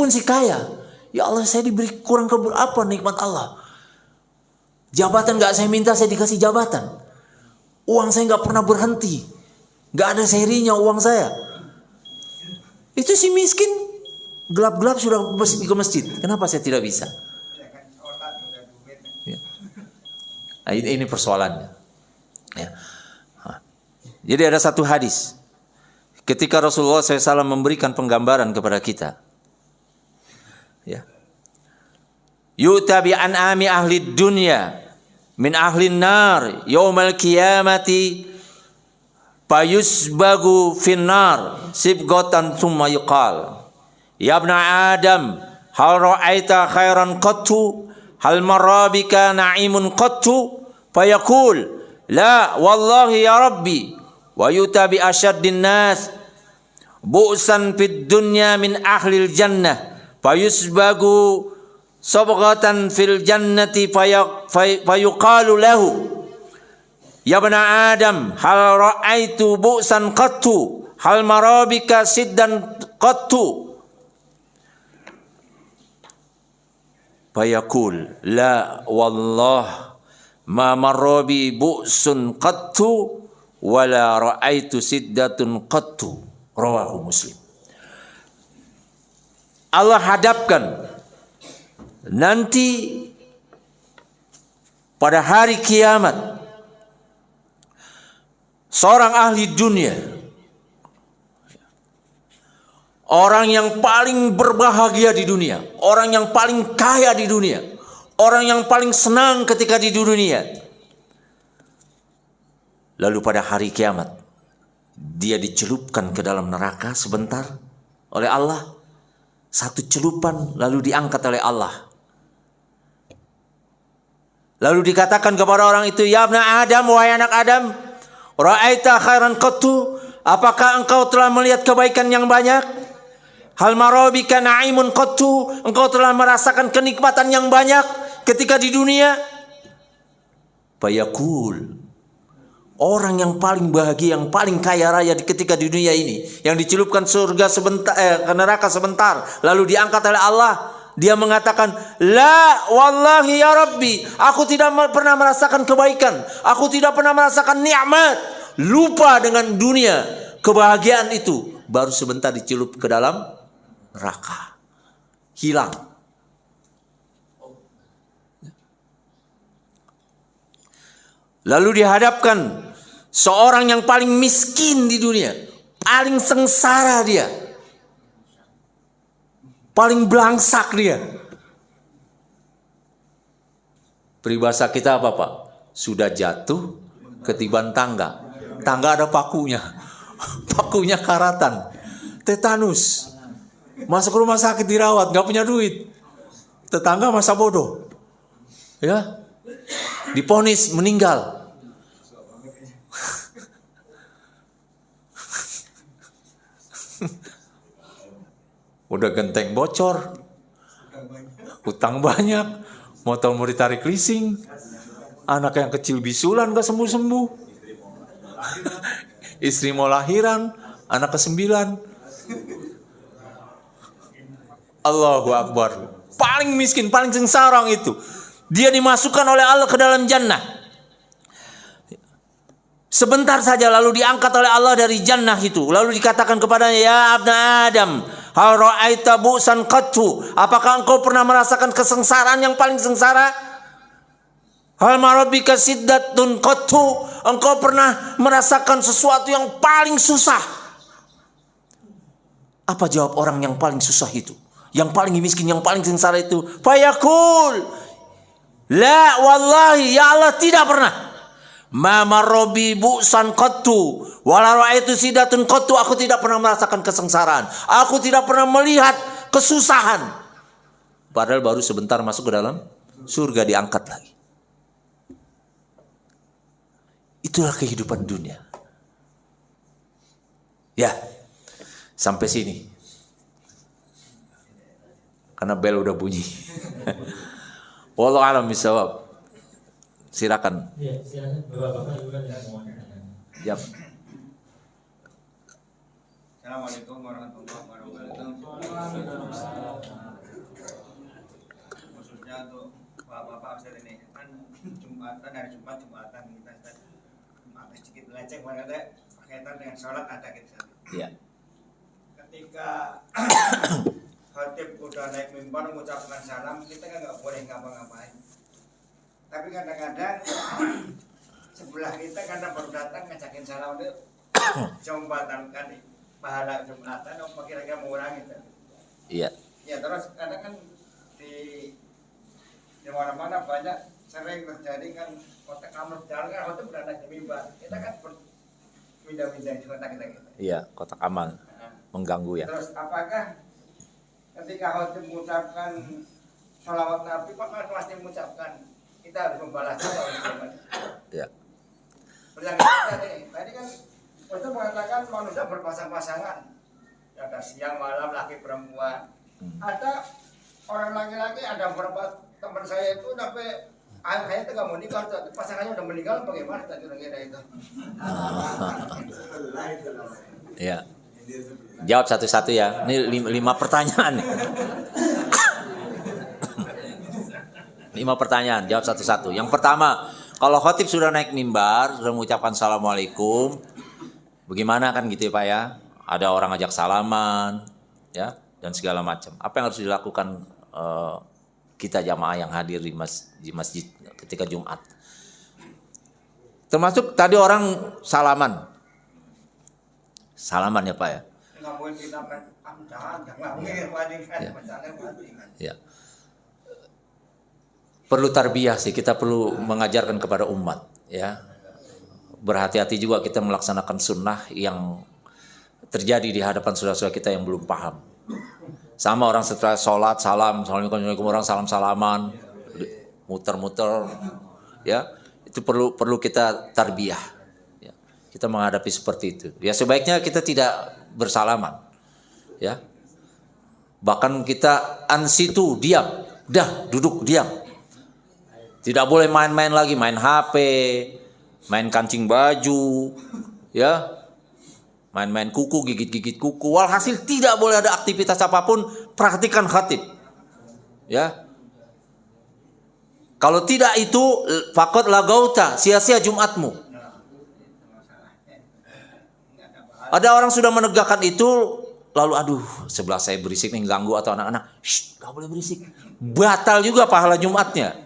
si kaya. Ya Allah, saya diberi kurang apa nikmat Allah. Jabatan gak saya minta, saya dikasih jabatan. Uang saya gak pernah berhenti. Gak ada serinya uang saya. Itu si miskin gelap-gelap sudah ke masjid. Kenapa saya tidak bisa? Ya. Nah, ini persoalannya. Ya. Jadi ada satu hadis. Ketika Rasulullah SAW memberikan penggambaran kepada kita, ya, yu'ta bi an'ami ahli dunya min ahli nar yaumal qiyamati fayusbagu finnar sibghatan thumma yuqal ya ibna adam hal ra'aita khairan qattu hal marabika na'imun qattu fayaqul la wallahi ya rabbi wa yu'ta bi asyaddin nas bu'san fid dunya min ahlil jannah fayusbagu sabghatan fil jannati fayuqalu lahu ya bana Adam hal ra'aitu bu'san qattu hal marabika siddan qattu fayaqul la wallah ma marrabi bu'sun qattu wala ra'aitu siddatun qattu. Rawahu Muslim. Allah hadapkan nanti pada hari kiamat seorang ahli dunia, orang yang paling berbahagia di dunia, orang yang paling kaya di dunia, orang yang paling senang ketika di dunia. Lalu pada hari kiamat dia dicelupkan ke dalam neraka sebentar oleh Allah. Satu celupan lalu diangkat oleh Allah. Lalu dikatakan kepada orang itu, ya ibna Adam, wahai anak Adam, ra'aita khairan qattu, apakah engkau telah melihat kebaikan yang banyak? Hal marabika na'imun qattu, engkau telah merasakan kenikmatan yang banyak ketika di dunia? Fayaqul, orang yang paling bahagia, yang paling kaya raya ketika di dunia ini, yang dicelupkan surga sebentar, ke neraka sebentar, lalu diangkat oleh Allah, dia mengatakan, la wallahi ya Rabbi, aku tidak pernah merasakan kebaikan, aku tidak pernah merasakan nikmat, lupa dengan dunia, kebahagiaan itu baru sebentar dicelup ke dalam neraka, hilang. Lalu dihadapkan seorang yang paling miskin di dunia, paling sengsara dia, paling belangsak dia. Peribahasa kita apa Pak? Sudah jatuh ketiban tangga. Tangga ada pakunya. Pakunya karatan. Tetanus. Masuk rumah sakit dirawat, gak punya duit. Tetangga masa bodoh. Ya. Diponis meninggal. Udah genteng bocor, utang banyak, motor mau ditarik leasing, anak yang kecil bisulan gak sembuh-sembuh, istri mau lahiran, anak ke-9. Allahu Akbar. Paling miskin, paling sengsara itu. Dia dimasukkan oleh Allah ke dalam jannah. Sebentar saja lalu diangkat oleh Allah dari jannah itu. Lalu dikatakan kepadanya, ya abna Adam, hal ra'aita bu'san qattu, apakah engkau pernah merasakan kesengsaraan yang paling sengsara? Hal marabika siddatun qattu, engkau pernah merasakan sesuatu yang paling susah? Apa jawab orang yang paling susah itu? Yang paling miskin, yang paling sengsara itu? Fayaqul, la wallahi ya Allah, tidak pernah. Ma marrabi bu'san qattu wala ra'aitu siddatun qattu, aku tidak pernah merasakan kesengsaraan, aku tidak pernah melihat kesusahan. Padahal baru sebentar masuk ke dalam surga diangkat lagi. Itulah kehidupan dunia. Ya, sampai sini. Karena bel udah bunyi. Wallahu a'lam bishawab. Silakan. Ya, silakan Bapak-bapak juga yang mau tanya. Yap. Assalamualaikum warahmatullahi wabarakatuh. Khususnya untuk bapak-bapak Ustaz ini kan Jumatan, hari Jumat Jumatan kita Ustaz. Maaf sedikit leceh ada kaitan dengan sholat ada kita. Iya. Ketika khatib udah naik mimbar mengucapkan salam, kita kan nggak boleh ngapa-ngapain. Tapi kadang-kadang sebelah kita karena baru datang ngajakin salam itu Jumatan kan pahala Jumatan, apa kira-kira murah gitu. Iya. Ya terus kadang kan di mana-mana banyak sering terjadi kan kotak amal jalan kan waktu berada di mimbar. Kita kan pindah-pindah di kotak kita. Iya, kotak amal mengganggu ya. Terus apakah ketika khotib mengucapkan sholawat Nabi, Pak pasti mengucapkan kita harus membalas juga. Ya. Tadi kan itu mengatakan manusia berpasang-pasangan, ada siang malam laki perempuan. Ada orang laki-laki ada beberapa teman saya itu sampai ayah itu nggak mau nikah, pasangannya udah meninggal bagaimana tadi kira itu? Ya. Jawab satu-satu ya. Ini 5 pertanyaan. 5 pertanyaan, jawab satu-satu. Yang pertama, kalau khotib sudah naik mimbar, sudah mengucapkan assalamualaikum, bagaimana kan gitu ya Pak ya? Ada orang ngajak salaman, ya, dan segala macam. Apa yang harus dilakukan kita jamaah yang hadir di masjid ketika Jumat? Termasuk tadi orang salaman ya Pak ya? Nggak boleh kita jangan Ya. Perlu tarbiyah sih, kita perlu mengajarkan kepada umat ya. Berhati-hati juga kita melaksanakan sunnah yang terjadi di hadapan saudara-saudara kita yang belum paham. Sama orang setelah sholat salam, assalamualaikum, orang salam-salaman, muter-muter, ya itu perlu kita tarbiyah. Ya. Kita menghadapi seperti itu. Ya sebaiknya kita tidak bersalaman, ya. Bahkan kita ansitu diam, duduk diam. Tidak boleh main-main lagi, main HP, main kancing baju, ya, main-main kuku, gigit-gigit kuku. Walhasil tidak boleh ada aktivitas apapun. Perhatikan khatib, ya. Kalau tidak itu, faqad lagauta, sia-sia Jumatmu. Ada orang sudah menegakkan itu, lalu aduh sebelah saya berisik nih, ganggu atau anak-anak, gak boleh berisik. Batal juga pahala Jumatnya.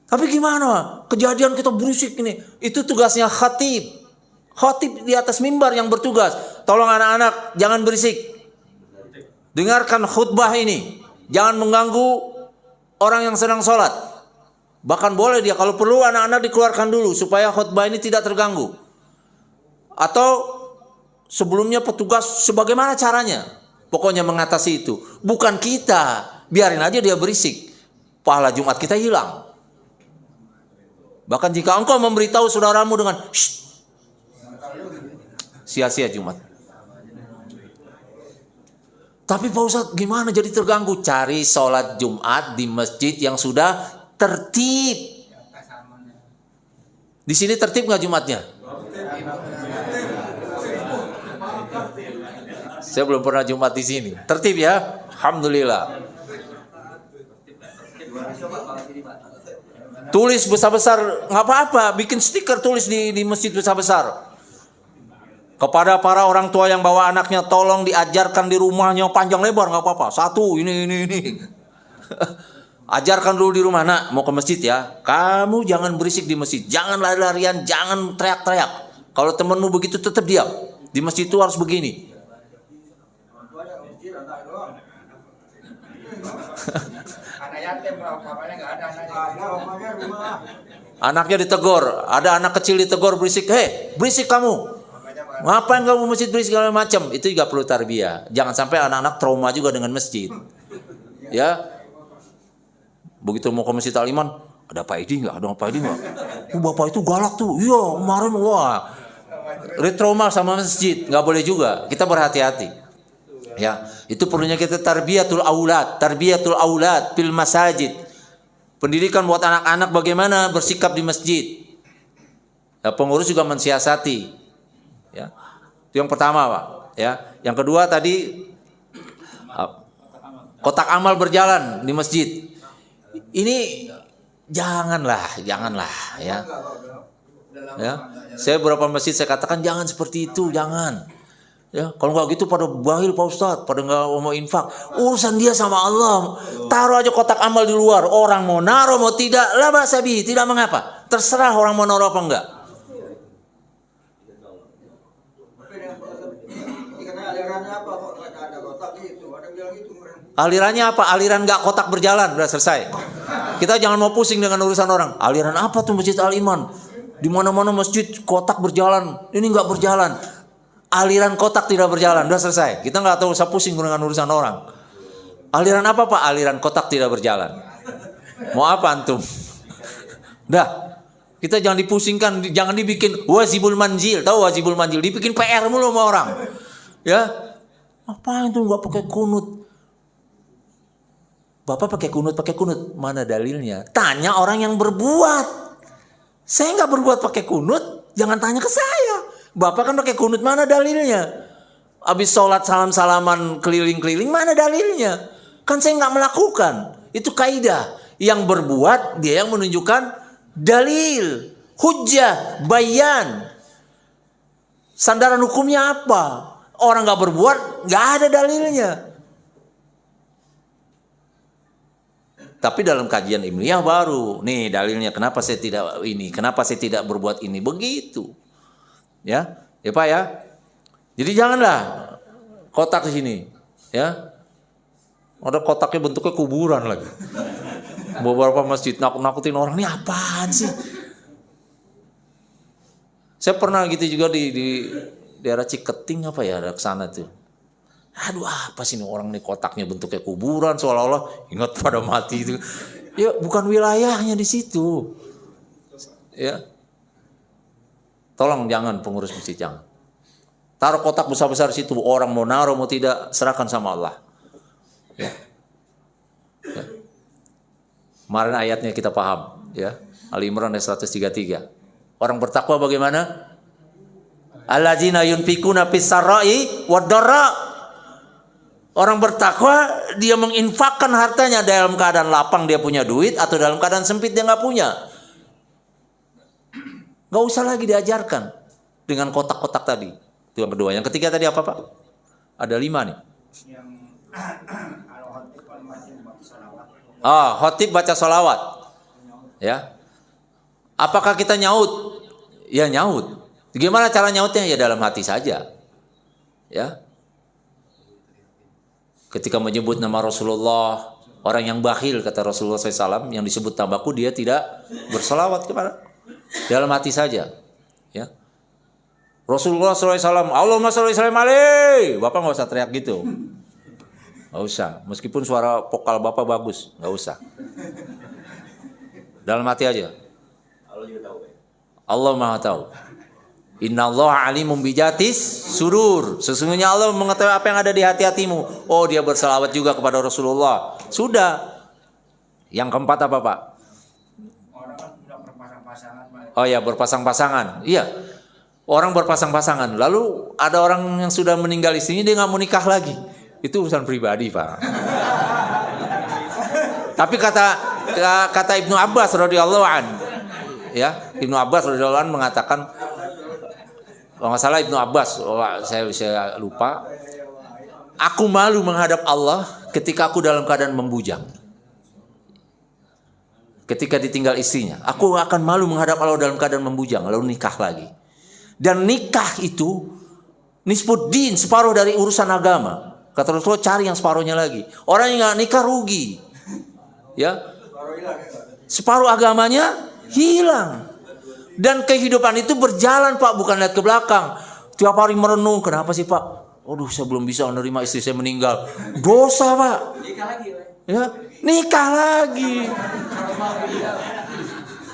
Tapi gimana? Kejadian kita berisik ini. Itu tugasnya khatib. Khatib di atas mimbar yang bertugas. Tolong anak-anak jangan berisik. Dengarkan khutbah ini. Jangan mengganggu orang yang sedang sholat. Bahkan boleh dia kalau perlu anak-anak dikeluarkan dulu supaya khutbah ini tidak terganggu. Atau sebelumnya petugas sebagaimana caranya. Pokoknya mengatasi itu. Bukan kita. Biarin aja dia berisik. Pahala Jumat kita hilang. Bahkan jika engkau memberitahu saudaramu dengan sia-sia Jumat. Tapi Pak Ustadz gimana jadi terganggu? Cari sholat Jumat di masjid yang sudah tertib. Di sini tertib nggak Jumatnya? Saya belum pernah Jumat di sini. Tertib ya? Alhamdulillah. Tulis besar-besar, nggak apa-apa, bikin stiker tulis di masjid besar-besar. Kepada para orang tua yang bawa anaknya, tolong diajarkan di rumahnya panjang lebar, nggak apa-apa. 1, ini. Ajarkan dulu di rumah, nak mau ke masjid ya, kamu jangan berisik di masjid, jangan lari-larian, jangan teriak-teriak. Kalau temanmu begitu tetap diam. Di masjid itu harus begini. Anaknya ditegur, ada anak kecil ditegur berisik, hei berisik kamu, ngapain kamu masjid berisik segala macam. Itu juga perlu tarbiyah. Jangan sampai anak-anak trauma juga dengan masjid. Ya, begitu mau ke masjid Al-Iman, ada Pak Edi nggak? Ada Pak Edi nggak? Bapak itu galak tuh. Iya kemarin wah, retrauma sama masjid, nggak boleh juga. Kita berhati-hati. Ya, itu perlunya kita tarbiyatul aulad fil masajid. Pendidikan buat anak-anak bagaimana bersikap di masjid. Ya, pengurus juga mensiasati. Ya. Itu yang pertama, Pak. Ya, yang kedua tadi kotak amal berjalan di masjid. Ini janganlah ya. Ya. Saya beberapa masjid saya katakan jangan seperti itu, jangan. Ya, kalau nggak gitu pada bahil Pak Ustadz, pada nggak mau infak. Urusan dia sama Allah. Taruh aja kotak amal di luar. Orang mau naruh mau tidak, la basabi, tidak mengapa. Terserah orang mau naruh apa enggak. Alirannya apa? Aliran nggak kotak berjalan, udah selesai. Kita jangan mau pusing dengan urusan orang. Aliran apa tuh Masjid Al-Iman? Di mana-mana masjid kotak berjalan, ini nggak berjalan. Aliran kotak tidak berjalan, udah selesai. Kita nggak tahu usah pusing dengan urusan orang. Aliran apa Pak? Aliran kotak tidak berjalan. Mau apa antum? Dah, kita jangan dipusingkan, jangan dibikin wajibul manzil. Tahu wajibul manzil? Dibikin PR mulu sama orang. Ya, apa itu nggak pakai kunut? Bapak pakai kunut. Mana dalilnya? Tanya orang yang berbuat. Saya nggak berbuat pakai kunut, jangan tanya ke saya. Bapak kan pakai kunut, mana dalilnya? Habis sholat salam-salaman keliling-keliling, mana dalilnya? Kan saya nggak melakukan. Itu kaidah. Yang berbuat, dia yang menunjukkan dalil, hujjah, bayan. Sandaran hukumnya apa? Orang nggak berbuat, nggak ada dalilnya. Tapi dalam kajian ilmiah baru, nih dalilnya kenapa saya tidak ini, kenapa saya tidak berbuat ini, begitu. Ya Pak ya. Jadi janganlah kotak di sini, ya. Ada kotaknya bentuknya kuburan lagi. Beberapa masjid nakut-nakutin orang, ini apaan sih? Saya pernah gitu juga di daerah Ciketing apa ya, ada kesana tuh. Aduh, apa sih ini orang nih kotaknya bentuknya kuburan, seolah-olah ingat pada mati itu. Ya bukan wilayahnya di situ. Ya. Tolong jangan pengurus masjid, jangan. Taruh kotak besar-besar di situ, orang mau naruh mau tidak serahkan sama Allah. Ya. Ya. Kemarin ayatnya kita paham, ya. Ali Imran ayat 133. Orang bertakwa bagaimana? Alladzina yunfikuna fis sarai wad dharra. Orang bertakwa dia menginfakkan hartanya dalam keadaan lapang dia punya duit atau dalam keadaan sempit dia nggak punya. Nggak usah lagi diajarkan dengan kotak-kotak tadi. Itu yang kedua. Yang ketiga tadi apa Pak? Ada 5 nih. Yang khotib baca sholawat. Ya. Apakah kita nyaut? Ya nyaut. Gimana cara nyautnya? Ya dalam hati saja. Ya. Ketika menyebut nama Rasulullah, orang yang bakhil kata Rasulullah SAW yang disebut tabaku, dia tidak bersolawat kepada, dalam hati saja. Ya. Rasulullah SAW, Allahumma sholli alaihi. Bapak nggak usah teriak gitu, nggak usah. Meskipun suara vokal Bapak bagus, nggak usah. Dalam hati aja. Allah Maha tahu. Innallaha alimun bijatis sudur. Sesungguhnya Allah mengetahui apa yang ada di hati-hatimu. Oh, dia berselawat juga kepada Rasulullah. Sudah. Yang keempat apa Pak? orang kan sudah berpasang-pasangan. Oh ya, berpasang-pasangan. Iya. Orang berpasang-pasangan. Lalu ada orang yang sudah meninggal istrinya, dia nggak mau nikah lagi. Itu urusan pribadi Pak. Tapi kata Ibnu Abbas radhiyallahu an, ya, Ibnu Abbas radhiyallahu an mengatakan, kalau nggak salah Ibnu Abbas, saya lupa. Aku malu menghadap Allah ketika aku dalam keadaan membujang. Ketika ditinggal istrinya, aku akan malu menghadap Allah dalam keadaan membujang, lalu nikah lagi. Dan nikah itu nisfuddin, separuh dari urusan agama. Kata Rasulullah, cari yang separuhnya lagi. Orang yang nggak nikah rugi, ya. Separuh agamanya hilang. Dan kehidupan itu berjalan Pak, bukan lihat ke belakang. Tiap hari merenung, kenapa sih Pak? Aduh, saya belum bisa menerima istri saya meninggal. Dosa Pak. Nikah lagi Pak. Ya, nikah lagi.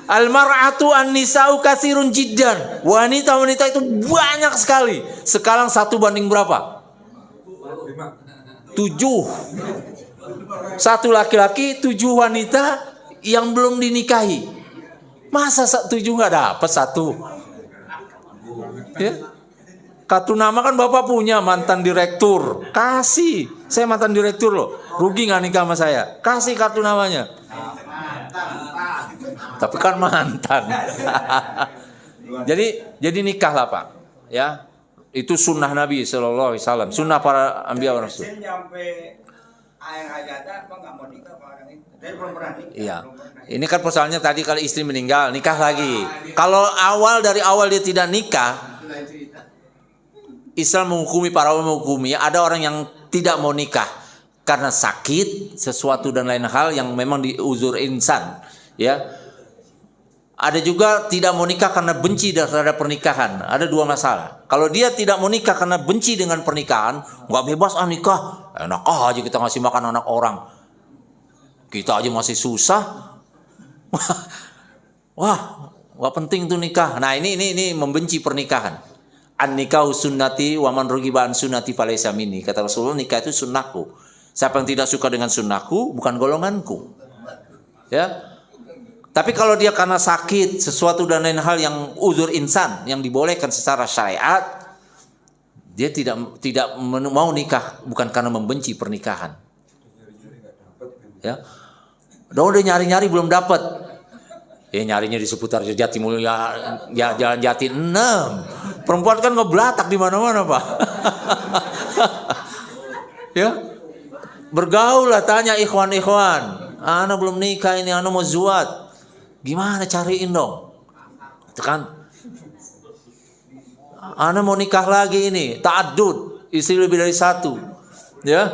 Al-mar'atu an-nisa'u katsirun jiddan. Wanita-wanita itu banyak sekali. Sekarang 1 banding berapa? 7. 1 laki-laki, 7 wanita yang belum dinikahi. Masa 7 nggak dapat 1? Ya. Kartu nama kan Bapak punya, mantan direktur. Kasih. Saya mantan direktur loh. Rugi nggak nikah sama saya? Kasih kartu namanya. Tapi kan mantan. Jadi nikah lah Pak. Ya. Itu sunnah Nabi Sallallahu Alaihi Wasallam. Sunnah para anbiya wa rasul. Sampai akhir hayatnya apa nggak mau nikah Pak orang itu? Dia belum pernah nikah. Iya. Ini kan persoalannya tadi kalau istri meninggal, nikah lagi. Kalau dari awal dia tidak nikah, Islam menghukumi, para ulama menghukumi, ada orang yang tidak mau nikah karena sakit, sesuatu dan lain hal yang memang diuzur insan, ya. Ada juga tidak mau nikah karena benci terhadap pernikahan. Ada 2 masalah. Kalau dia tidak mau nikah karena benci dengan pernikahan, nggak bebas nikah. Enak aja kita ngasih makan anak orang. Kita aja masih susah. Wah, nggak penting tuh nikah. Nah ini membenci pernikahan. An nikahu sunnati wa man rughiba an sunnati falaysa minni. Kata Rasulullah, nikah itu sunnahku. Siapa yang tidak suka dengan sunnahku bukan golonganku. Ya. Tapi kalau dia karena sakit, sesuatu dan lain hal yang uzur insan yang dibolehkan secara syariat, dia tidak mau nikah bukan karena membenci pernikahan. Ya. Udah nyari-nyari belum dapat. Ya nyarinya di seputar Jatimulya, ya Jalan Jati 6. Perempuan kan ngeblatak di mana-mana, Pak. Ya. Bergaul lah, tanya ikhwan-ikhwan. Ana belum nikah ini, ana mau zuat. Gimana cariin dong? Itu kan. Ana mau nikah lagi ini, ta'addud, istri lebih dari satu. Ya.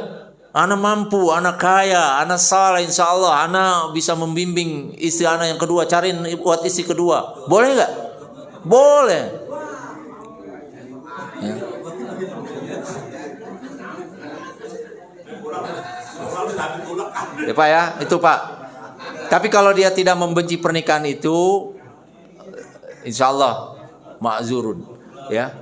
Ana mampu, ana kaya, ana saleh insyaallah, ana bisa membimbing istri ana yang kedua, cariin buat istri kedua. Boleh enggak? Boleh. Ya. Ya Pak ya, itu Pak. Tapi kalau dia tidak membenci pernikahan itu, insya Allah ma'zurun, ya,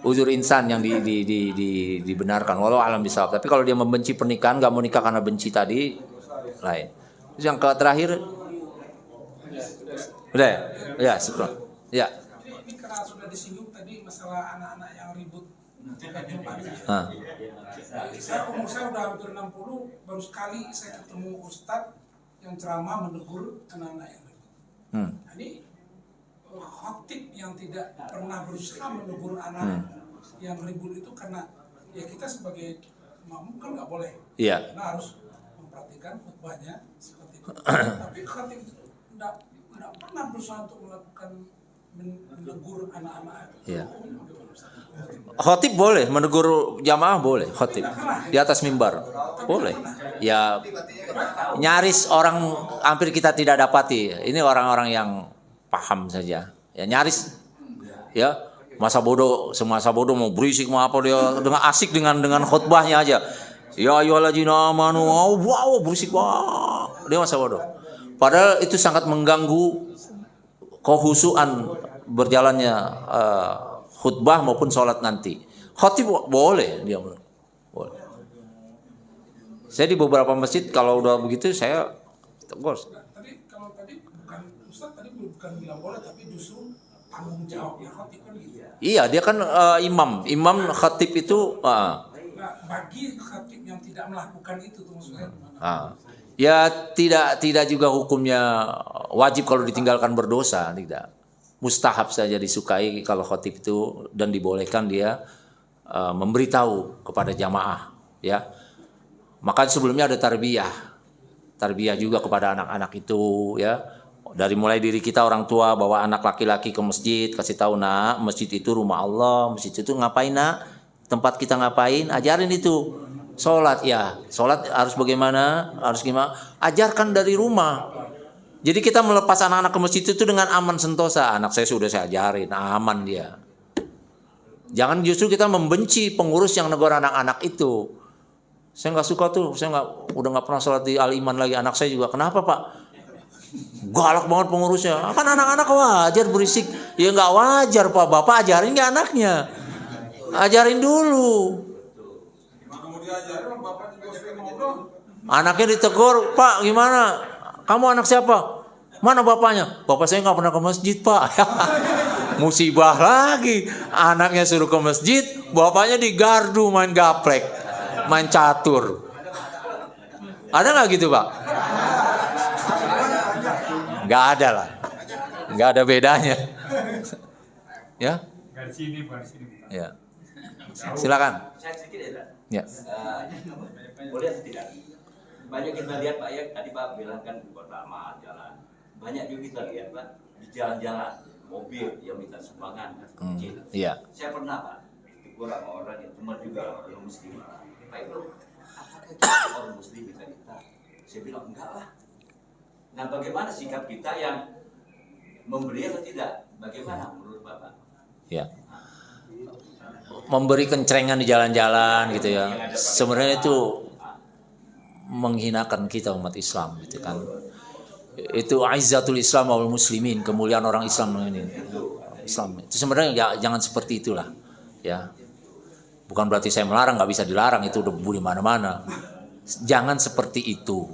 uzur insan yang dibenarkan. Walau alam bisawab. Tapi kalau dia membenci pernikahan, nggak mau nikah karena benci tadi, lain. Terus yang terakhir, udah ya, syukur. Ya. Ini karena sudah disinggung tadi masalah anak-anak yang ribut. Umur saya udah hampir 60, baru sekali saya ketemu Ustadz yang ceramah menegur anak-anak yang ribut. Nah, ini khotib yang tidak pernah berusaha menegur anak yang ribut itu karena ya kita sebagai makmum kan nggak boleh. Iya. Karena harus memperhatikan khutbahnya si khotib. Tapi khotib itu tidak pernah berusaha untuk melakukan menegur anak-anak itu. Iya. Khotib boleh menegur jamaah, boleh khotib di atas mimbar boleh. Ya nyaris orang hampir kita tidak dapati. Ini orang-orang yang paham saja. Ya nyaris. Ya masa bodoh mau berisik mau apa dia dengan asik dengan khutbahnya aja. Ya ayyuhalladzina amanu, wow berisik wah. Dia masa bodoh. Padahal itu sangat mengganggu kehusuan berjalannya khutbah maupun sholat nanti. Khotib boleh dia boleh. Saya di beberapa masjid kalau udah begitu saya tegur. Tadi bukan Ustaz tadi bukan bilang boleh tapi justru tanggung jawabnya khotib kan gitu. Iya dia kan imam khotib itu. Nah, bagi khotib yang tidak melakukan itu tuh maksudnya gimana? Ya tidak juga hukumnya wajib kalau ditinggalkan berdosa, tidak. Mustahab saja disukai kalau khotib itu dan dibolehkan dia memberitahu kepada jamaah, ya. Maka sebelumnya ada tarbiyah juga kepada anak-anak itu, ya. Dari mulai diri kita orang tua bawa anak laki-laki ke masjid, kasih tahu nak, masjid itu rumah Allah, masjid itu ngapain nak? Tempat kita ngapain? Ajarin itu. Sholat ya, sholat harus bagaimana, harus gimana? Ajarkan dari rumah. Jadi kita melepas anak-anak ke masjid itu dengan aman sentosa. Anak saya sudah saya ajarin, aman dia. Jangan justru kita membenci pengurus yang negur anak-anak itu. Saya nggak suka tuh, udah nggak pernah sholat di Al-Iman lagi. Anak saya juga, kenapa Pak? Galak banget pengurusnya. Kan anak-anak wajar berisik. Ya nggak wajar Pak, Bapak ajarin nggak anaknya? Ajarin dulu. Anaknya ditegur, Pak gimana? Kamu anak siapa? Mana bapaknya? Bapak saya nggak pernah ke masjid Pak. Musibah lagi. Anaknya suruh ke masjid, bapaknya di gardu main gaplek, main catur. Ada nggak gitu Pak? Nggak ada lah. Nggak ada bedanya. Ya? Ya. Silakan. Saya sedikit ya, Pak. Ya. Boleh atau tidak? Banyak kita lihat Pak ya, tadi Pak bilang kan pertama jalan. Banyak juga kita lihat Pak di jalan-jalan mobil yang minta sumbangan kecil. Iya. Saya pernah Pak tegur sama orang yang teman juga orang muslim. Pak itu apakah kita orang muslim bisa kita? Saya bilang enggak lah. Nah bagaimana sikap kita yang memberi atau tidak? Bagaimana menurut Bapak? Ya. Memberi kencrengan di jalan-jalan gitu ya. Sebenarnya itu menghinakan kita umat Islam gitu kan. Itu aizzatul Islam wal muslimin, kemuliaan orang Islam ini. Islam. Itu sebenarnya ya, jangan seperti itulah, ya. Bukan berarti saya melarang, nggak bisa dilarang, itu debu di mana-mana. Jangan seperti itu,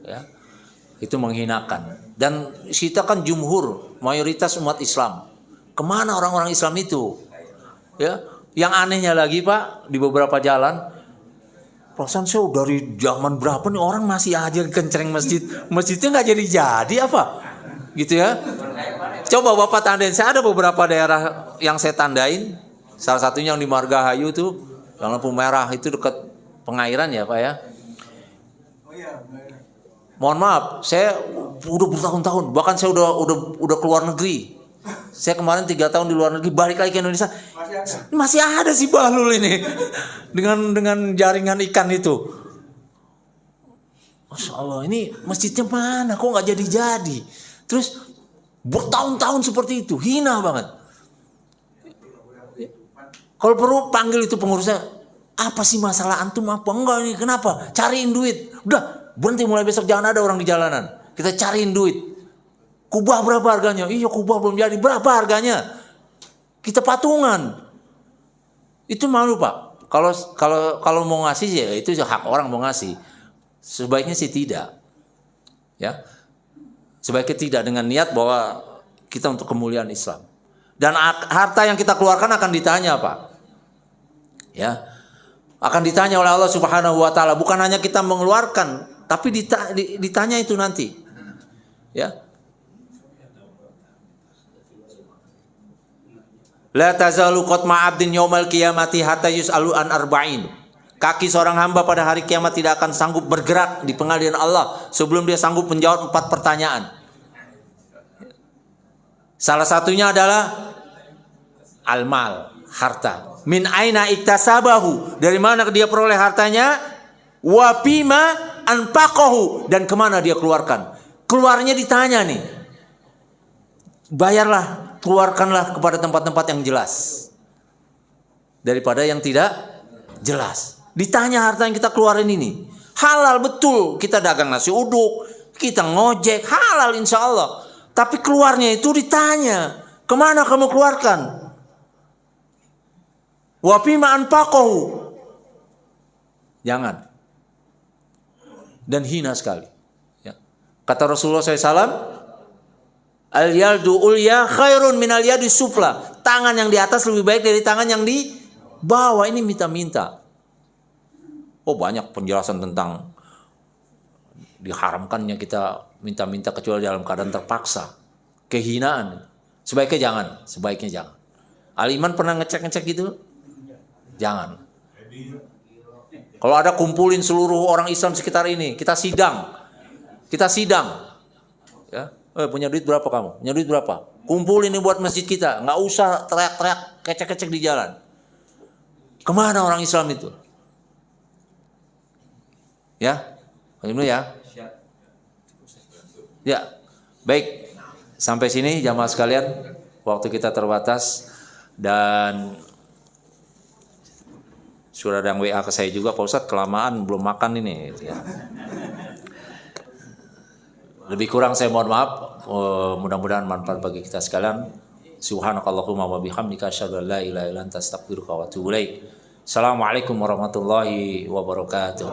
ya. Itu menghinakan. Dan kita kan jumhur, mayoritas umat Islam. Kemana orang-orang Islam itu? Ya, yang anehnya lagi Pak, di beberapa jalan, perasaan saya dari zaman berapa nih orang masih aja kenceng masjid, masjidnya nggak jadi apa, gitu ya? Coba Bapak tandain, saya ada beberapa daerah yang saya tandain. Salah satunya yang di Margahayu tuh, yang lampu merah itu dekat pengairan ya Pak ya. Mohon maaf, saya udah bertahun-tahun, bahkan saya udah keluar negeri. Saya kemarin 3 tahun di luar negeri, balik lagi ke Indonesia, masih ada si Bahlul ini dengan jaringan ikan itu. Masya Allah, ini masjidnya mana? Kok nggak jadi? Terus bertahun-tahun seperti itu, hina banget. Kalau perlu panggil itu pengurusnya, apa sih masalah antum apa? Enggak nih, kenapa? Cariin duit. Udah, berhenti mulai besok jangan ada orang di jalanan. Kita cariin duit. Kubah berapa harganya? Iya, kubah belum jadi. Berapa harganya? Kita patungan. Itu malu Pak. Kalau mau ngasih ya itu hak orang mau ngasih. Sebaiknya sih tidak. Ya. Sebaiknya tidak dengan niat bahwa kita untuk kemuliaan Islam. Dan harta yang kita keluarkan akan ditanya Pak. Ya, akan ditanya oleh Allah Subhanahu wa taala, bukan hanya kita mengeluarkan, tapi ditanya itu nanti. Ya. La tazalu qatma 'abdin yaumal qiyamati hatta yus'alu an arba'in. Kaki seorang hamba pada hari kiamat tidak akan sanggup bergerak di pengadilan Allah sebelum dia sanggup menjawab 4 pertanyaan. Salah satunya adalah al-mal, harta. Min aina iktasabahu, dari mana dia peroleh hartanya? Wa bima anfaqahu, dan kemana dia keluarkan. Keluarnya ditanya nih. Bayarlah, keluarkanlah kepada tempat-tempat yang jelas daripada yang tidak jelas. Ditanya harta yang kita keluarin ini halal betul, kita dagang nasi uduk, kita ngojek, halal insya Allah. Tapi keluarnya itu ditanya, kemana kamu keluarkan? Wa bima anfaqahu. Jangan. Dan hina sekali. Ya. Kata Rasulullah SAW, al-yadu ulya khairun minal yadi sufla. Tangan yang di atas lebih baik dari tangan yang di bawah. Ini minta-minta. Oh, banyak penjelasan tentang diharamkannya kita minta-minta kecuali dalam keadaan terpaksa. Kehinaan. Sebaiknya jangan. Al-Iman pernah ngecek gitu? Jangan. Kalau ada kumpulin seluruh orang Islam sekitar ini, kita sidang. Ya, punya duit berapa kamu? Punya duit berapa? Kumpulin ini buat masjid kita. Nggak usah teriak-teriak, kecek-kecek di jalan. Kemana orang Islam itu? Ya, dulu ya. Ya, baik. Sampai sini jamaah sekalian, waktu kita terbatas dan sudah ada yang WA ke saya juga, Pak Ustadz kelamaan belum makan ini. Ya. Lebih kurang saya mohon maaf. Mudah-mudahan manfaat bagi kita sekalian. Subhanakallahumma wa bihamdika asyhadu an la ilaha illa anta astaghfiruka wa atubu ilaik. Assalamualaikum warahmatullahi wabarakatuh.